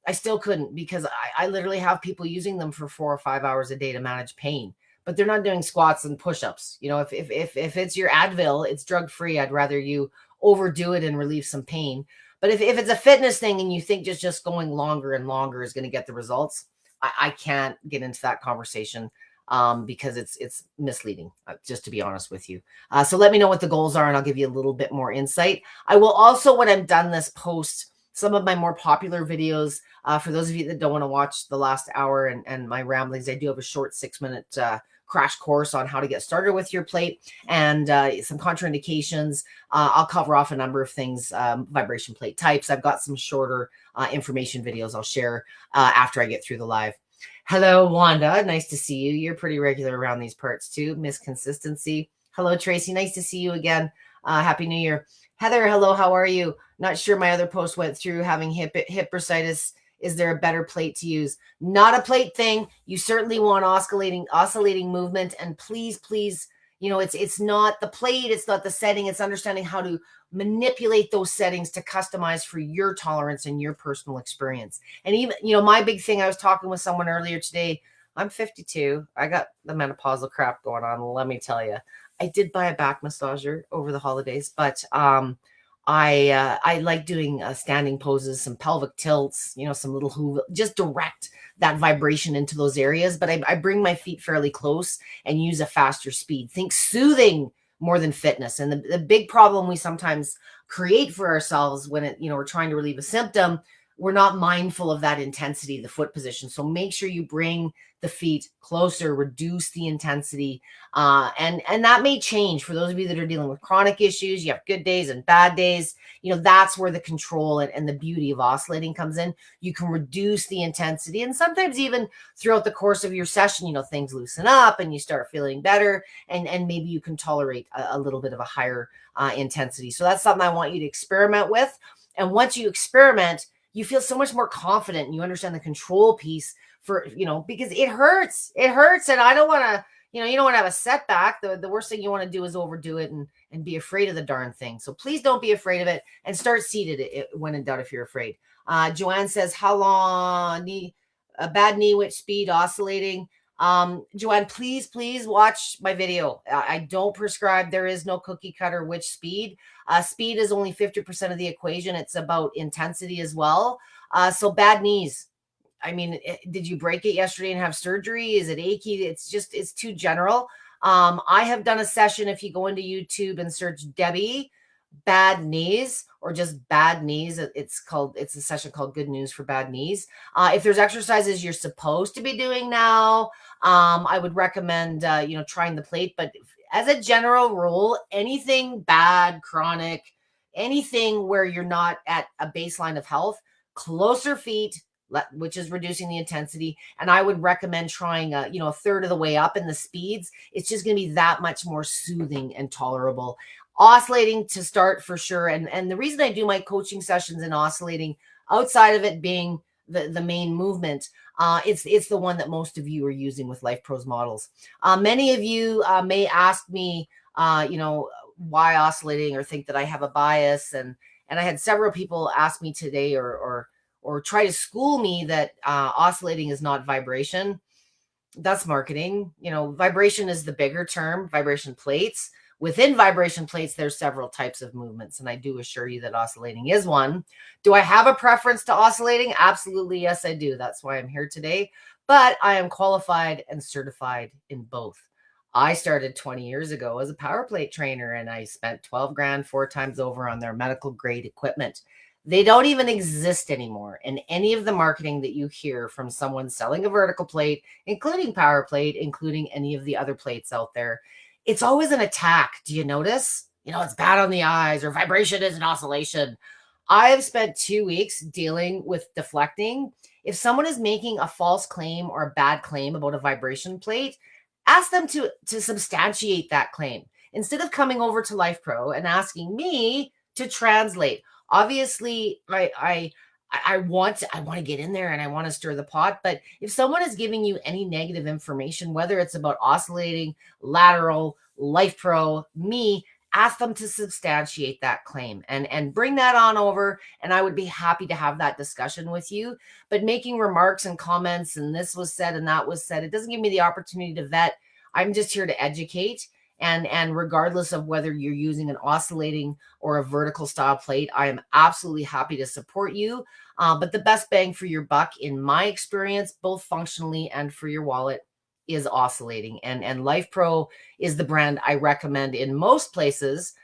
I still couldn't, because I literally have people using them for 4 or 5 hours a day to manage pain, but they're not doing squats and push-ups. If it's your Advil, it's drug-free. I'd rather you overdo it and relieve some pain. But if it's a fitness thing and you think just going longer and longer is going to get the results, I can't get into that conversation, because it's misleading, just to be honest with you. So let me know what the goals are, and I'll give you a little bit more insight. I will also, when I'm done this, post some of my more popular videos. For those of you that don't want to watch the last hour and my ramblings, I do have a short 6-minute crash course on how to get started with your plate, and some contraindications. I'll cover off a number of things, vibration plate types. I've got some shorter information videos I'll share after I get through the live. Hello, Wanda. Nice to see you. You're pretty regular around these parts too. Miss Consistency. Hello, Tracy. Nice to see you again. Happy New Year. Heather, hello. How are you? Not sure my other post went through. Having hip bursitis. Is there a better plate to use? Not a plate thing. You certainly want oscillating movement. And please, it's not the plate. It's not the setting. It's understanding how to manipulate those settings to customize for your tolerance and your personal experience. And even, my big thing, I was talking with someone earlier today. I'm 52. I got the menopausal crap going on. Let me tell you, I did buy a back massager over the holidays, but I like doing standing poses, some pelvic tilts, some little hoover, just direct that vibration into those areas. But I bring my feet fairly close and use a faster speed. Think soothing more than fitness. And the big problem we sometimes create for ourselves when we're trying to relieve a symptom, we're not mindful of that intensity, the foot position. So make sure you bring the feet closer, reduce the intensity, and that may change for those of you that are dealing with chronic issues. You have good days and bad days. That's where the control and the beauty of oscillating comes in. You can reduce the intensity, and sometimes even throughout the course of your session, things loosen up and you start feeling better, and maybe you can tolerate a little bit of a higher intensity. So that's something I want you to experiment with. And once you experiment, you feel so much more confident and you understand the control piece because it hurts. It hurts. And I don't want to, you don't want to have a setback. The worst thing you want to do is overdo it and be afraid of the darn thing. So please don't be afraid of it, and start seated when in doubt if you're afraid. Joanne says, how long? A bad knee, which speed, oscillating? Joanne, please watch my video. I don't prescribe. There is no cookie cutter which speed. Speed is only 50% of the equation. It's about intensity as well. So bad knees. I mean, did you break it yesterday and have surgery? Is it achy? It's too general. I have done a session. If you go into YouTube and search Debbie bad knees or just bad knees, it's a session called Good News for Bad Knees. If there's exercises you're supposed to be doing now, I would recommend, trying the plate. But as a general rule, anything bad, chronic, anything where you're not at a baseline of health, closer feet, which is reducing the intensity. And I would recommend trying a third of the way up in the speeds. It's just going to be that much more soothing and tolerable. Oscillating to start for sure. And the reason I do my coaching sessions in oscillating, outside of it being the main movement, it's the one that most of you are using with Lifepro's models. Many of you may ask me, why oscillating, or think that I have a bias. And I had several people ask me today or try to school me that oscillating is not vibration. That's marketing. Vibration is the bigger term, vibration plates. Within vibration plates, there's several types of movements, and I do assure you that oscillating is one. Do I have a preference to oscillating? Absolutely, yes, I do. That's why I'm here today. But I am qualified and certified in both. I started 20 years ago as a power plate trainer, and I spent 12 grand 4 times over on their medical grade equipment. They don't even exist anymore. And any of the marketing that you hear from someone selling a vertical plate, including power plate, including any of the other plates out there, it's always an attack. Do you notice? It's bad on the eyes, or vibration is an oscillation. I have spent 2 weeks dealing with deflecting. If someone is making a false claim or a bad claim about a vibration plate, ask them to substantiate that claim instead of coming over to Lifepro and asking me to translate. Obviously, I want to get in there and I want to stir the pot. But if someone is giving you any negative information, whether it's about oscillating, lateral, Lifepro, me, ask them to substantiate that claim and bring that on over. And I would be happy to have that discussion with you. But making remarks and comments and this was said and that was said, it doesn't give me the opportunity to vet. I'm just here to educate. And regardless of whether you're using an oscillating or a vertical style plate, I am absolutely happy to support you. But the best bang for your buck, in my experience, both functionally and for your wallet, is oscillating. And Lifepro is the brand I recommend in most places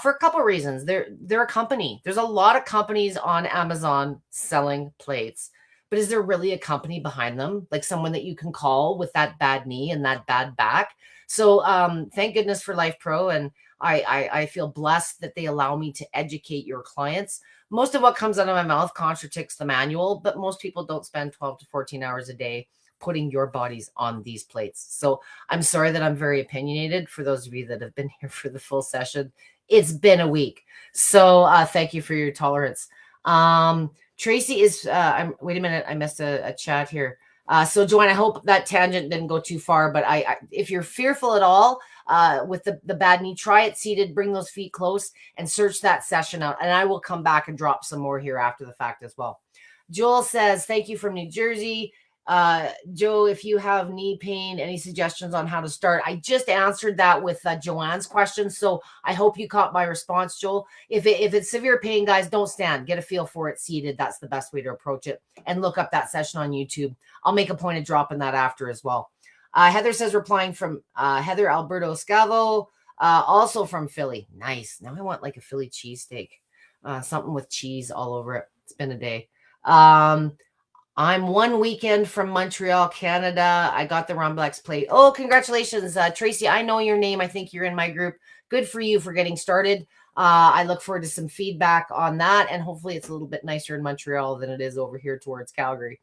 for a couple of reasons. They're a company. There's a lot of companies on Amazon selling plates. But is there really a company behind them? Like someone that you can call with that bad knee and that bad back? So thank goodness for Lifepro. And I feel blessed that they allow me to educate your clients. Most of what comes out of my mouth contradicts the manual, but most people don't spend 12 to 14 hours a day putting your bodies on these plates. So I'm sorry that I'm very opinionated. For those of you that have been here for the full session, it's been a week. So thank you for your tolerance. Tracy is, wait a minute, I missed a chat here. So Joanne, I hope that tangent didn't go too far, but if you're fearful at all with the bad knee, try it seated, bring those feet close and search that session out. And I will come back and drop some more here after the fact as well. Joel says, thank you from New Jersey. Joe, if you have knee pain, any suggestions on how to start? I just answered that with Joanne's question, so I hope you caught my response, Joel. If it's severe pain, guys, don't stand. Get a feel for it seated. That's the best way to approach it. And look up that session on YouTube. I'll make a point of dropping that after as well. Heather says, replying from Heather Alberto Scavo, also from Philly. Nice. Now I want like a Philly cheesesteak, something with cheese all over it. It's been a day. I'm 1 weekend from Montreal, Canada. I got the Rumblex plate. Oh, congratulations, Tracy. I know your name. I think you're in my group. Good for you for getting started. I look forward to some feedback on that, and hopefully it's a little bit nicer in Montreal than it is over here towards Calgary.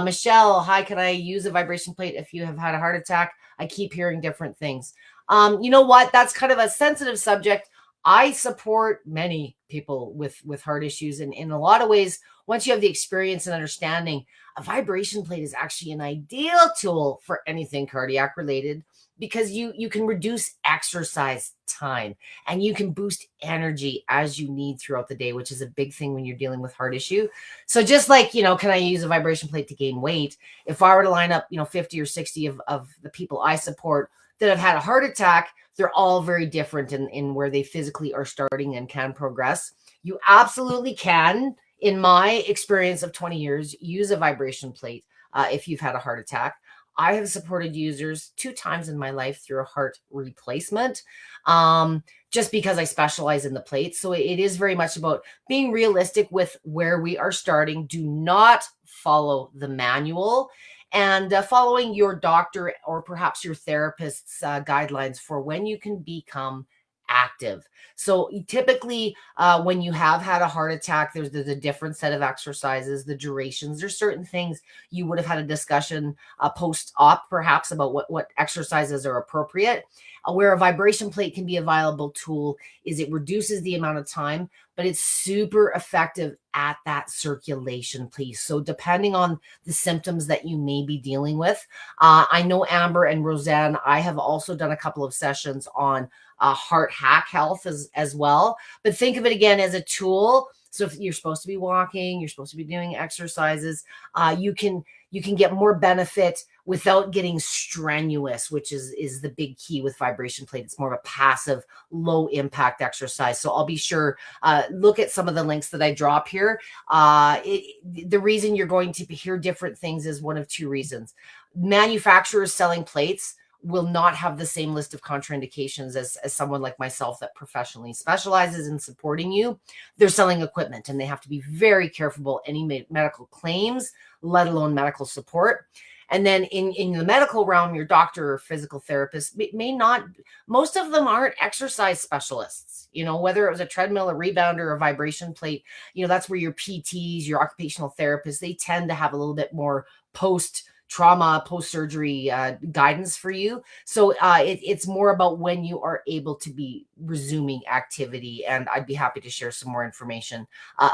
Michelle, hi, can I use a vibration plate if you have had a heart attack? I keep hearing different things. You know what? That's kind of a sensitive subject. I support many people with heart issues, and in a lot of ways, once you have the experience and understanding, a vibration plate is actually an ideal tool for anything cardiac related, because you can reduce exercise time and you can boost energy as you need throughout the day, which is a big thing when you're dealing with heart issue. So just like, can I use a vibration plate to gain weight? If I were to line up, 50 or 60 of the people I support that have had a heart attack, they're all very different in where they physically are starting and can progress. You absolutely can, in my experience of 20 years, use a vibration plate if you've had a heart attack. I have supported users 2 times in my life through a heart replacement, just because I specialize in the plate. So it is very much about being realistic with where we are starting. Do not follow the manual, and following your doctor or perhaps your therapist's guidelines for when you can become active. So typically when you have had a heart attack, there's a different set of exercises, the durations. There's certain things you would have had a discussion post-op perhaps about what exercises are appropriate. Where a vibration plate can be a viable tool is it reduces the amount of time, but it's super effective at that circulation piece. So depending on the symptoms that you may be dealing with, I know Amber and Roseanne, I have also done a couple of sessions on heart hack health as well. But think of it again as a tool. So if you're supposed to be walking, you're supposed to be doing exercises, you can get more benefit without getting strenuous, which is the big key with vibration plate. It's more of a passive, low impact exercise. So I'll be sure, look at some of the links that I drop here. The reason you're going to hear different things is one of 2 reasons. Manufacturers selling plates will not have the same list of contraindications as someone like myself that professionally specializes in supporting you. They're selling equipment, and they have to be very careful about any medical claims, let alone medical support. And then in the medical realm, your doctor or physical therapist may not, most of them aren't exercise specialists, whether it was a treadmill, a rebounder, or a vibration plate, that's where your PTs, your occupational therapists, they tend to have a little bit more post-trauma, post-surgery guidance for you. So it's more about when you are able to be resuming activity. And I'd be happy to share some more information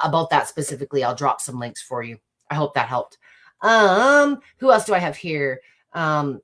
about that specifically. I'll drop some links for you. I hope that helped. Who else do I have here? And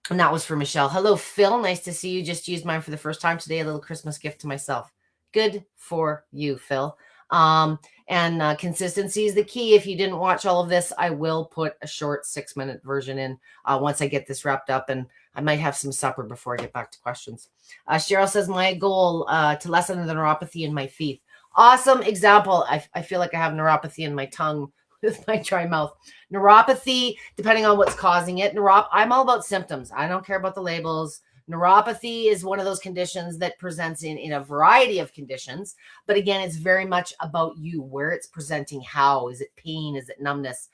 that was for Michelle. Hello, Phil. Nice to see you. Just used mine for the first time today. A little Christmas gift to myself. Good for you, Phil. And consistency is the key. If you didn't watch all of this, I will put a short 6-minute version in once I get this wrapped up, and I might have some supper before I get back to questions. Cheryl says, my goal to lessen the neuropathy in my feet. Awesome example. I feel like I have neuropathy in my tongue with my dry mouth. Neuropathy, depending on what's causing it. I'm all about symptoms. I don't care about the labels. Neuropathy is one of those conditions that presents in a variety of conditions. But again, it's very much about you, where it's presenting, how. Is it pain? Is it numbness?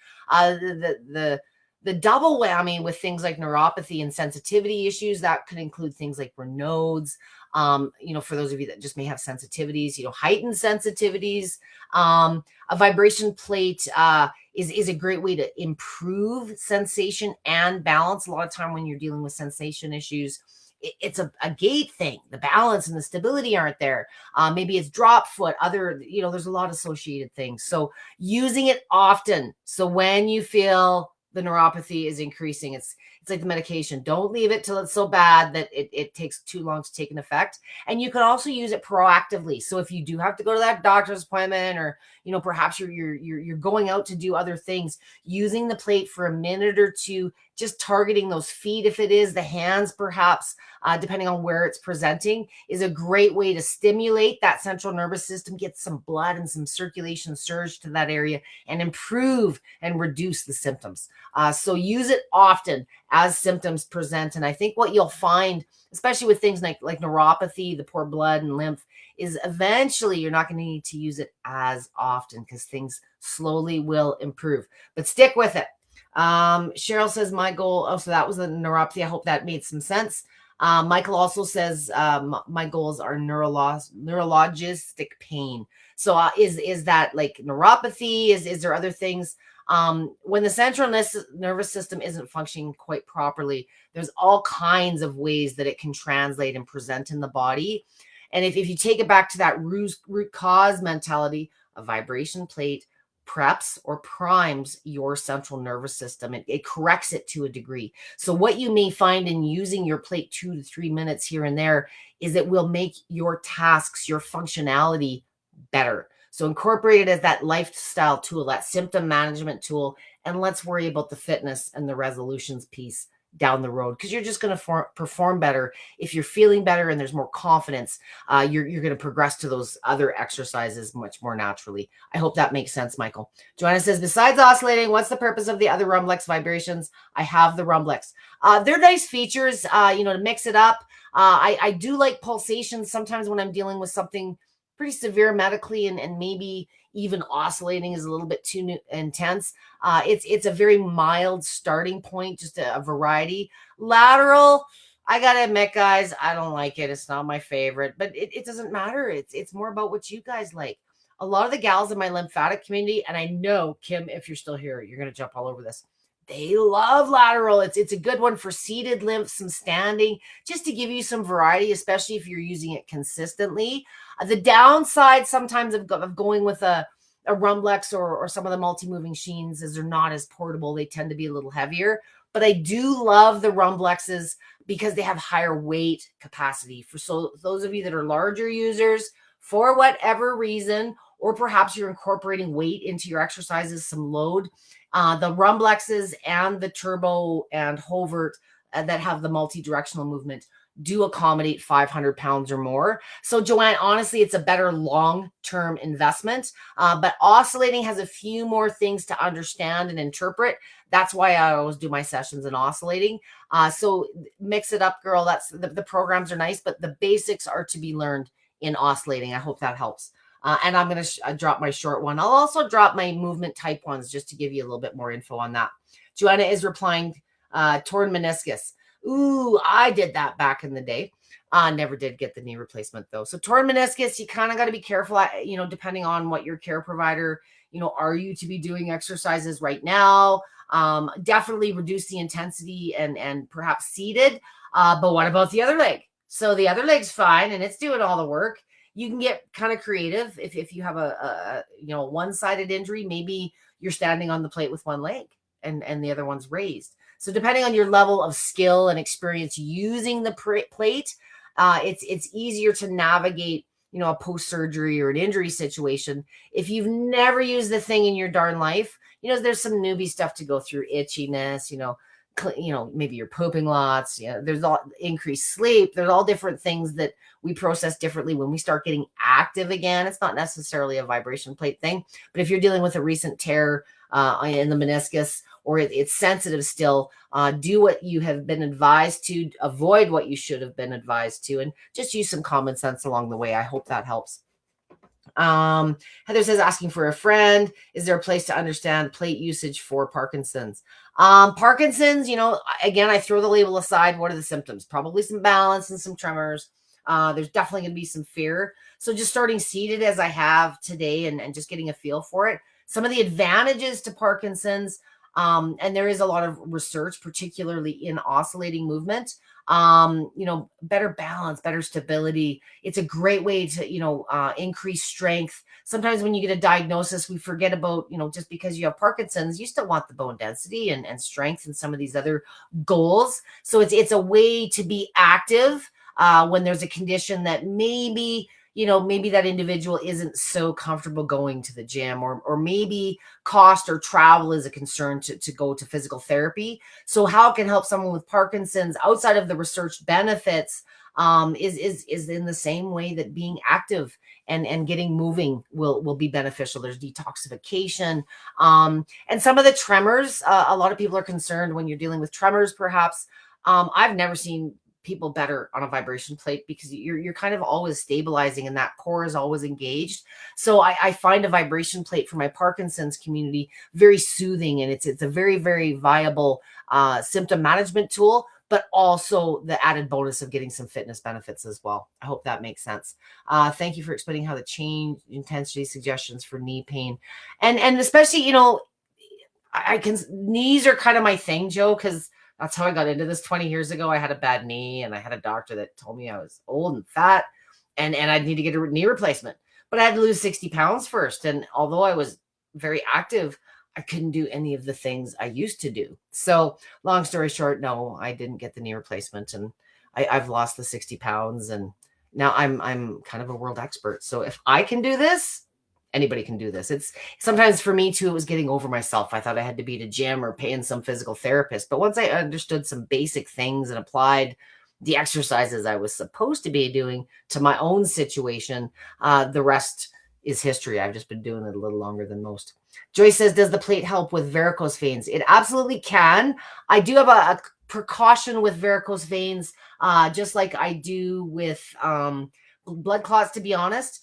The double whammy with things like neuropathy and sensitivity issues, that could include things like Raynaud's, for those of you that just may have sensitivities, heightened sensitivities. A vibration plate is a great way to improve sensation and balance. A lot of time when you're dealing with sensation issues, it's a gait thing. The balance and the stability aren't there. Maybe it's drop foot, there's a lot of associated things. So using it often. So when you feel the neuropathy is increasing, it's It's like the medication. Don't leave it till it's so bad that it takes too long to take an effect. And you can also use it proactively. So if you do have to go to that doctor's appointment, or perhaps you're going out to do other things, using the plate for a minute or two, just targeting those feet, if it is the hands, perhaps, depending on where it's presenting, is a great way to stimulate that central nervous system, get some blood and some circulation surge to that area, and improve and reduce the symptoms. So use it often as symptoms present. And I think what you'll find, especially with things like neuropathy, the poor blood and lymph, is eventually you're not going to need to use it as often because things slowly will improve. But stick with it. Cheryl says my goal. Oh, so that was the neuropathy. I hope that made some sense. Michael also says my goals are neurologistic pain. So is that like neuropathy? Is there other things? When the central nervous system isn't functioning quite properly, there's all kinds of ways that it can translate and present in the body. And if you take it back to that root cause mentality, a vibration plate preps or primes your central nervous system. It corrects it to a degree. So what you may find in using your plate 2 to 3 minutes here and there is it will make your tasks, your functionality better. So incorporate it as that lifestyle tool, that symptom management tool, and let's worry about the fitness and the resolutions piece down the road, because you're just going to perform better if you're feeling better and there's more confidence. You're going to progress to those other exercises much more naturally. I hope that makes sense, Michael. Joanna says, besides oscillating, what's the purpose of the other Rumblex vibrations? I have the Rumblex. They're nice features, to mix it up. I do like pulsations sometimes when I'm dealing with something pretty severe medically, and maybe even oscillating is a little bit too intense. It's a very mild starting point, just a variety. Lateral, I gotta admit, guys, I don't like it. It's not my favorite, but it doesn't matter. It's more about what you guys like. A lot of the gals in my lymphatic community, and I know, Kim, if you're still here, you're gonna jump all over this. They love lateral. It's a good one for seated lymph, some standing, just to give you some variety, especially if you're using it consistently. The downside sometimes of going with a Rumblex or some of the multi-moving sheens is they're not as portable. They tend to be a little heavier. But I do love the Rumblexes because they have higher weight capacity. So those of you that are larger users, for whatever reason, or perhaps you're incorporating weight into your exercises, some load, the Rumblexes and the Turbo and Hovert that have the multi-directional movement do accommodate 500 pounds or more. So Joanne, honestly, it's a better long-term investment, but oscillating has a few more things to understand and interpret. That's why I always do my sessions in oscillating. So mix it up, girl. That's the programs are nice, but the basics are to be learned in oscillating. I hope that helps. And I'm going to drop my short one. I'll also drop my movement type ones just to give you a little bit more info on that. Joanna is replying, torn meniscus. Ooh, I did that back in the day. Never did get the knee replacement though. So torn meniscus, you kind of got to be careful, depending on what your care provider, are you to be doing exercises right now? Definitely reduce the intensity and perhaps seated. But what about the other leg? So the other leg's fine and it's doing all the work. You can get kind of creative if you have a one-sided injury. Maybe you're standing on the plate with one leg and the other one's raised. So depending on your level of skill and experience using the plate, it's easier to navigate, a post-surgery or an injury situation. If you've never used the thing in your darn life, there's some newbie stuff to go through, itchiness, maybe you're pooping lots. There's all increased sleep. There's all different things that we process differently when we start getting active again. It's not necessarily a vibration plate thing, but if you're dealing with a recent tear in the meniscus, or it's sensitive still, do what you have been advised to, avoid what you should have been advised to, and just use some common sense along the way. I hope that helps. Heather says, asking for a friend, is there a place to understand plate usage for Parkinson's? Parkinson's, again, I throw the label aside. What are the symptoms? Probably some balance and some tremors. There's definitely going to be some fear. So just starting seated as I have today and just getting a feel for it. Some of the advantages to Parkinson's, And there is a lot of research, particularly in oscillating movement. Better balance, better stability. It's a great way to, increase strength. Sometimes when you get a diagnosis, we forget about, just because you have Parkinson's, you still want the bone density and strength and some of these other goals. So it's a way to be active when there's a condition that maybe that individual isn't so comfortable going to the gym, or maybe cost or travel is a concern to go to physical therapy. So how it can help someone with Parkinson's outside of the research benefits is in the same way that being active and getting moving will be beneficial. There's detoxification, and some of the tremors. A lot of people are concerned when you're dealing with tremors, perhaps. I've never seen people better on a vibration plate because you're kind of always stabilizing and that core is always engaged. So I find a vibration plate for my Parkinson's community very soothing, and it's a very, very viable symptom management tool, but also the added bonus of getting some fitness benefits as well. I hope that makes sense. Thank you for explaining how the change intensity suggestions for knee pain, and especially, knees are kind of my thing, Joe, because that's how I got into this 20 years ago. I had a bad knee and I had a doctor that told me I was old and fat and I'd need to get a knee replacement. But I had to lose 60 pounds first. And although I was very active, I couldn't do any of the things I used to do. So long story short, no, I didn't get the knee replacement, and I've lost the 60 pounds, and now I'm kind of a world expert. So if I can do this, anybody can do this. It's sometimes for me too, it was getting over myself. I thought I had to be at a gym or paying some physical therapist. But once I understood some basic things and applied the exercises I was supposed to be doing to my own situation, the rest is history. I've just been doing it a little longer than most. Joyce says, does the plate help with varicose veins? It absolutely can. I do have a precaution with varicose veins, just like I do with blood clots, to be honest.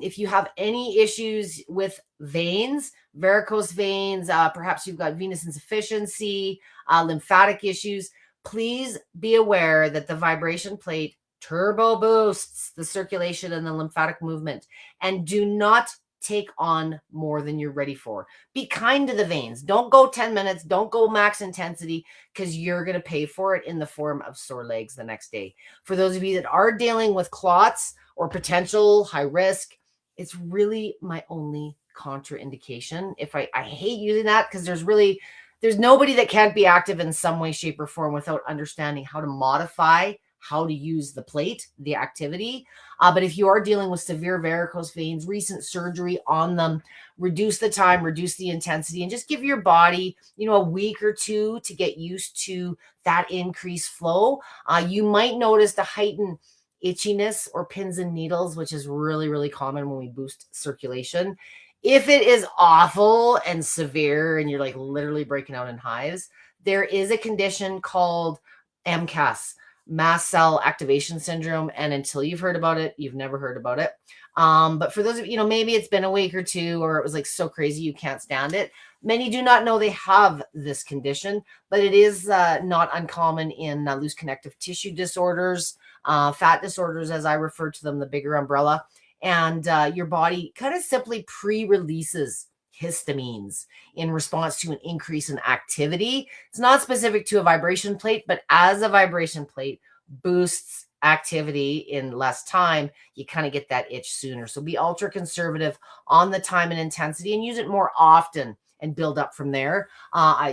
If you have any issues with veins, varicose veins, perhaps you've got venous insufficiency, lymphatic issues, please be aware that the vibration plate turbo boosts the circulation and the lymphatic movement, and do not take on more than you're ready for. Be kind to the veins. Don't go 10 minutes. Don't go max intensity, because you're going to pay for it in the form of sore legs the next day. For those of you that are dealing with clots or potential high risk, it's really my only contraindication. If I hate using that, because there's nobody that can't be active in some way, shape, or form without understanding how to modify how to use the plate, the activity. But if you are dealing with severe varicose veins, recent surgery on them, reduce the time, reduce the intensity, and just give your body, a week or two to get used to that increased flow. You might notice the heightened itchiness or pins and needles, which is really, really common when we boost circulation. If it is awful and severe and you're like literally breaking out in hives, there is a condition called MCAS, mast cell activation syndrome. And until you've heard about it, you've never heard about it. But for those of you, maybe it's been a week or two, or it was like so crazy you can't stand it. Many do not know they have this condition, but it is not uncommon in loose connective tissue disorders, fat disorders, as I refer to them, the bigger umbrella. And your body kind of simply pre-releases histamines in response to an increase in activity. It's not specific to a vibration plate, but as a vibration plate boosts activity in less time, you kind of get that itch sooner. So be ultra conservative on the time and intensity, and use it more often and build up from there.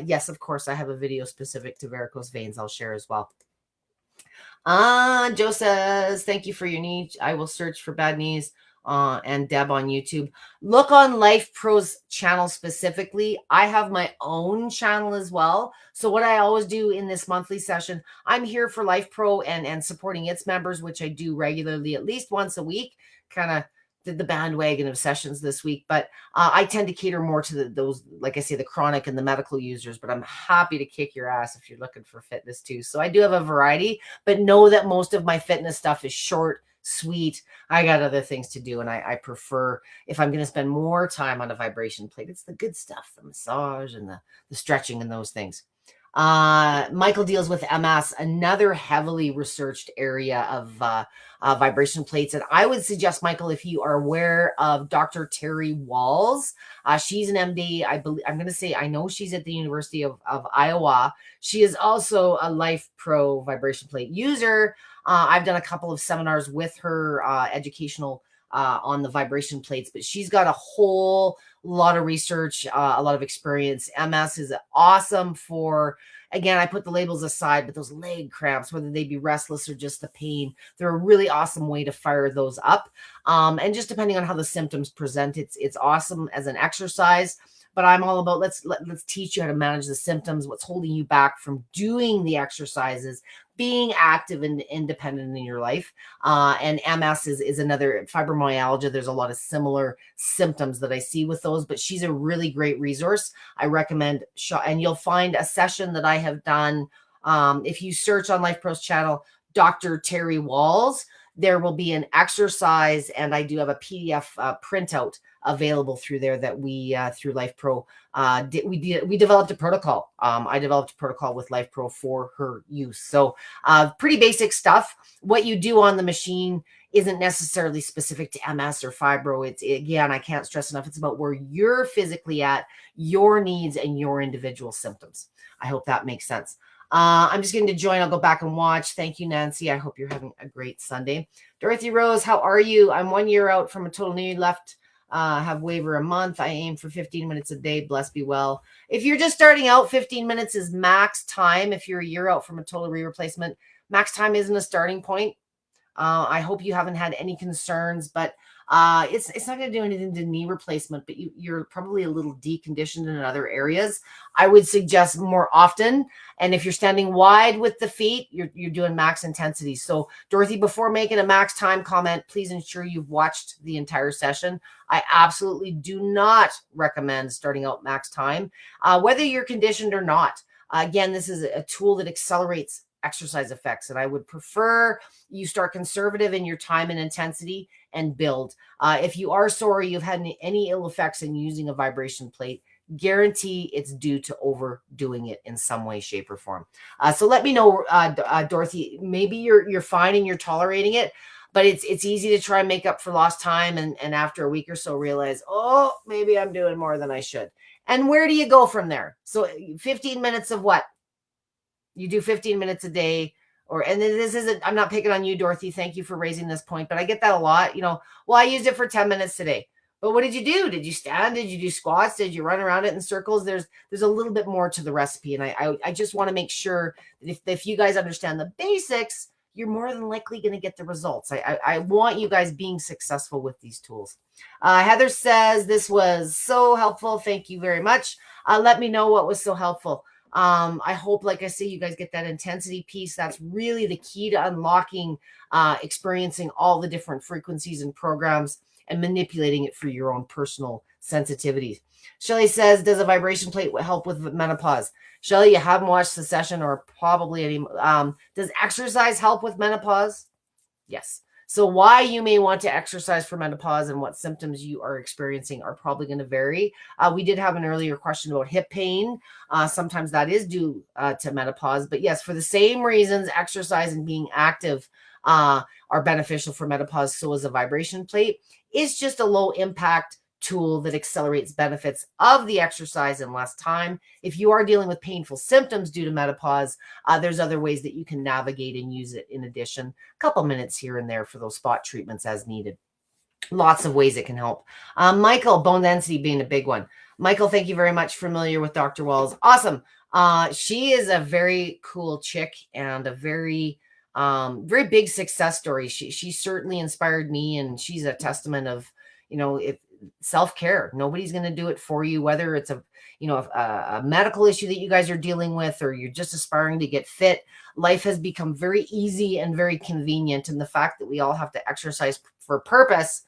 Yes, of course, I have a video specific to varicose veins I'll share as well. Joe says, thank you for your knee. I will search for bad knees. And Deb on YouTube. Look on Lifepro's channel specifically. I have my own channel as well. So what I always do in this monthly session, I'm here for Lifepro and supporting its members, which I do regularly, at least once a week. Kind of did the bandwagon of sessions this week, but I tend to cater more to those, like I say, the chronic and the medical users, but I'm happy to kick your ass if you're looking for fitness too. So I do have a variety, but know that most of my fitness stuff is short, sweet. I got other things to do, and I prefer, if I'm going to spend more time on a vibration plate, it's the good stuff, the massage and the stretching and those things. Michael deals with MS, another heavily researched area of vibration plates. And I would suggest, Michael, if you are aware of Dr. Terry Walls, she's an MD. I believe, I'm going to say, I know she's at the University of Iowa. She is also a Lifepro vibration plate user. I've done a couple of seminars with her, educational on the vibration plates, but she's got a whole lot of research, a lot of experience. MS is awesome for, again, I put the labels aside, but those leg cramps, whether they be restless or just the pain, they're a really awesome way to fire those up. And just depending on how the symptoms present, it's awesome as an exercise. But I'm all about let's teach you how to manage the symptoms, what's holding you back from doing the exercises, being active and independent in your life. And MS is another, fibromyalgia. There's a lot of similar symptoms that I see with those, but she's a really great resource. I recommend, and you'll find a session that I have done. If you search on Lifepro's channel, Dr. Terry Walls, there will be an exercise, and I do have a PDF printout available through there that we through Lifepro we developed a protocol. I developed a protocol with Lifepro for her use. So pretty basic stuff. What you do on the machine isn't necessarily specific to MS or fibro. It's, again, I can't stress enough, it's about where you're physically at, your needs and your individual symptoms. I hope that makes sense. I'm just going to join. I'll go back and watch. Thank you, Nancy. I hope you're having a great Sunday. Dorothy Rose, how are you? I'm 1 year out from a total knee left. Have waiver a month. I aim for 15 minutes a day. Bless, be well. If you're just starting out, 15 minutes is max time. If you're a year out from a total knee replacement, max time isn't a starting point. I hope you haven't had any concerns, but it's not going to do anything to knee replacement, but you're probably a little deconditioned in other areas. I would suggest more often. And if you're standing wide with the feet, you're doing max intensity. So Dorothy, before making a max time comment, please ensure you've watched the entire session. I absolutely do not recommend starting out max time, whether you're conditioned or not. Again, this is a tool that accelerates exercise effects, and I would prefer you start conservative in your time and intensity and build. If you are sore, you've had any ill effects in using a vibration plate, guarantee it's due to overdoing it in some way, shape, or form. So let me know, Dorothy. Maybe you're fine and you're tolerating it, but it's easy to try and make up for lost time, and after a week or so realize, oh, maybe I'm doing more than I should. And where do you go from there? So 15 minutes of what? You do 15 minutes a day, and this isn't, I'm not picking on you, Dorothy. Thank you for raising this point, but I get that a lot. Well, I used it for 10 minutes today. But what did you do? Did you stand? Did you do squats? Did you run around it in circles? There's a little bit more to the recipe. And I just want to make sure that if you guys understand the basics, you're more than likely going to get the results. I want you guys being successful with these tools. Heather says, this was so helpful. Thank you very much. Let me know what was so helpful. I hope, like I say, you guys get that intensity piece. That's really the key to unlocking, experiencing all the different frequencies and programs and manipulating it for your own personal sensitivities. Shelly says, does a vibration plate help with menopause? Shelly, you haven't watched the session or probably any. Does exercise help with menopause? Yes. So why you may want to exercise for menopause and what symptoms you are experiencing are probably going to vary. We did have an earlier question about hip pain. Sometimes that is due to menopause. But yes, for the same reasons, exercise and being active are beneficial for menopause. So is a vibration plate. It's just a low impact tool that accelerates benefits of the exercise in less time. If you are dealing with painful symptoms due to menopause, there's other ways that you can navigate and use it in addition. A couple minutes here and there for those spot treatments as needed. Lots of ways it can help. Michael, bone density being a big one. Michael, thank you very much. Familiar with Dr. Walls. Awesome. She is a very cool chick and a very big success story. She certainly inspired me, and she's a testament of, if self-care. Nobody's going to do it for you, whether it's a medical issue that you guys are dealing with, or you're just aspiring to get fit. Life has become very easy and very convenient. And the fact that we all have to exercise for purpose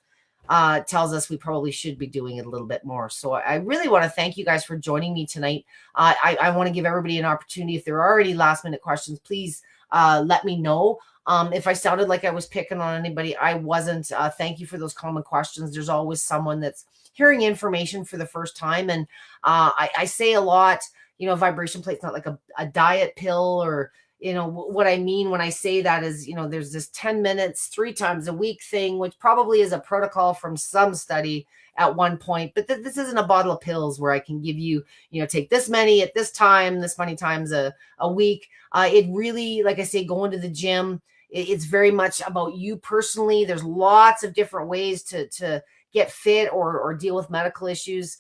tells us we probably should be doing it a little bit more. So I really want to thank you guys for joining me tonight. I want to give everybody an opportunity. If there are any last minute questions, please let me know. If I sounded like I was picking on anybody, I wasn't. Thank you for those common questions. There's always someone that's hearing information for the first time. And I say a lot, You know, a vibration plate's not like a diet pill, or, you know, what I mean when I say that is, you know, there's this 10 minutes, 3 times a week thing, which probably is a protocol from some study at one point, but this isn't a bottle of pills where I can give you, you know, take this many at this time, this many times a week. It really, like I say, going to the gym, it's very much about you personally. There's lots of different ways to get fit or deal with medical issues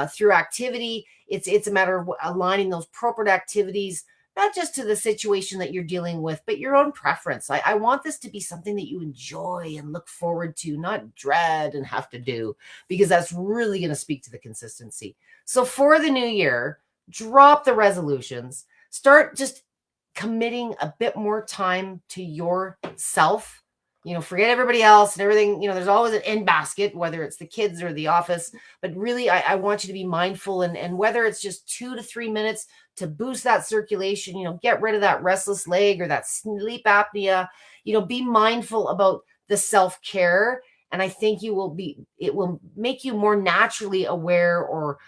through activity. It's a matter of aligning those appropriate activities, not just to the situation that you're dealing with, but your own preference. I want this to be something that you enjoy and look forward to, not dread and have to do, because that's really going to speak to the consistency. So for the new year, drop the resolutions, start just committing a bit more time to yourself. You know, forget everybody else and everything. You know, there's always an end basket, whether it's the kids or the office. But really, I want you to be mindful, and whether it's just 2 to 3 minutes to boost that circulation, you know, get rid of that restless leg or that sleep apnea, you know, be mindful about the self-care. And I think it will make you more naturally aware, or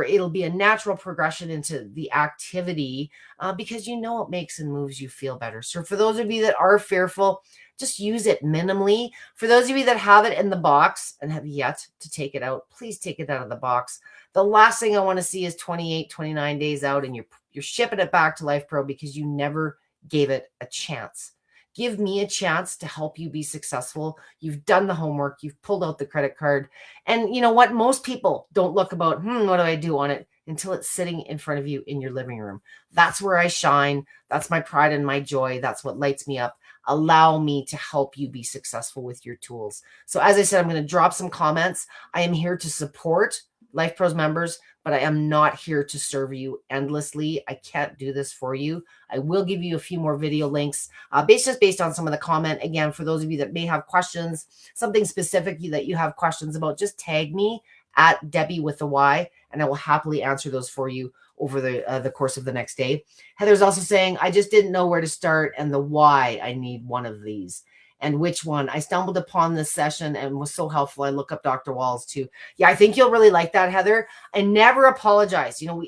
it'll be a natural progression into the activity because you know it makes and moves you feel better. So for those of you that are fearful, just use it minimally. For those of you that have it in the box and have yet to take it out, please take it out of the box. The last thing I want to see is 28, 29 days out and you're shipping it back to Lifepro because you never gave it a chance. Give me a chance to help you be successful. You've done the homework. You've pulled out the credit card. And you know what? Most people don't look about, what do I do on it, until it's sitting in front of you in your living room. That's where I shine. That's my pride and my joy. That's what lights me up. Allow me to help you be successful with your tools. So as I said, I'm going to drop some comments. I am here to support Lifepro's members, but I am not here to serve you endlessly. I can't do this for you. I will give you a few more video links based on some of the comment. Again, for those of you that may have questions, something specific that you have questions about, just tag me at Debbie with a Y, and I will happily answer those for you over the course of the next day. Heather's also saying, I just didn't know where to start and the why I need one of these. And which one? I stumbled upon this session and was so helpful. I look up Dr. Walls too. Yeah, I think you'll really like that, Heather. And never apologize. You know,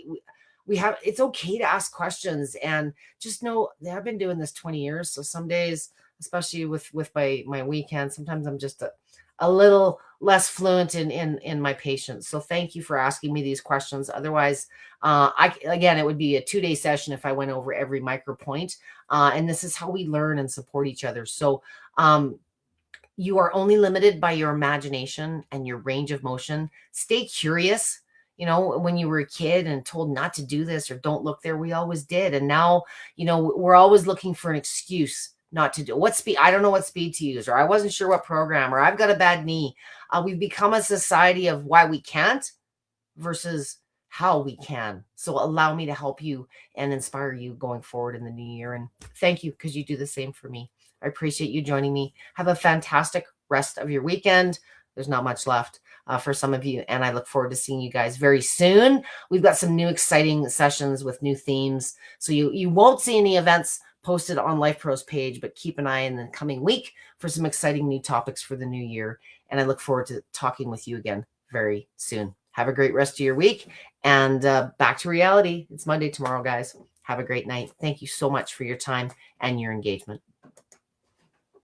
we have, it's okay to ask questions, and just know that I've been doing this 20 years. So some days, especially with my weekends, sometimes I'm just a little less fluent in my patience. So thank you for asking me these questions. Otherwise, again, it would be a 2-day session if I went over every micro point. And this is how we learn and support each other. So you are only limited by your imagination and your range of motion. Stay curious. You know, when you were a kid and told not to do this or don't look there, we always did. And now, you know, we're always looking for an excuse not to do what speed. I don't know what speed to use, or I wasn't sure what program, or I've got a bad knee. We've become a society of why we can't versus how we can. So allow me to help you and inspire you going forward in the new year. And thank you, because you do the same for me. I appreciate you joining me. Have a fantastic rest of your weekend. There's not much left for some of you, and I look forward to seeing you guys very soon. We've got some new exciting sessions with new themes. So you won't see any events posted on Lifepro's page, but keep an eye in the coming week for some exciting new topics for the new year. And I look forward to talking with you again very soon. Have a great rest of your week, and back to reality. It's Monday tomorrow, guys. Have a great night. Thank you so much for your time and your engagement.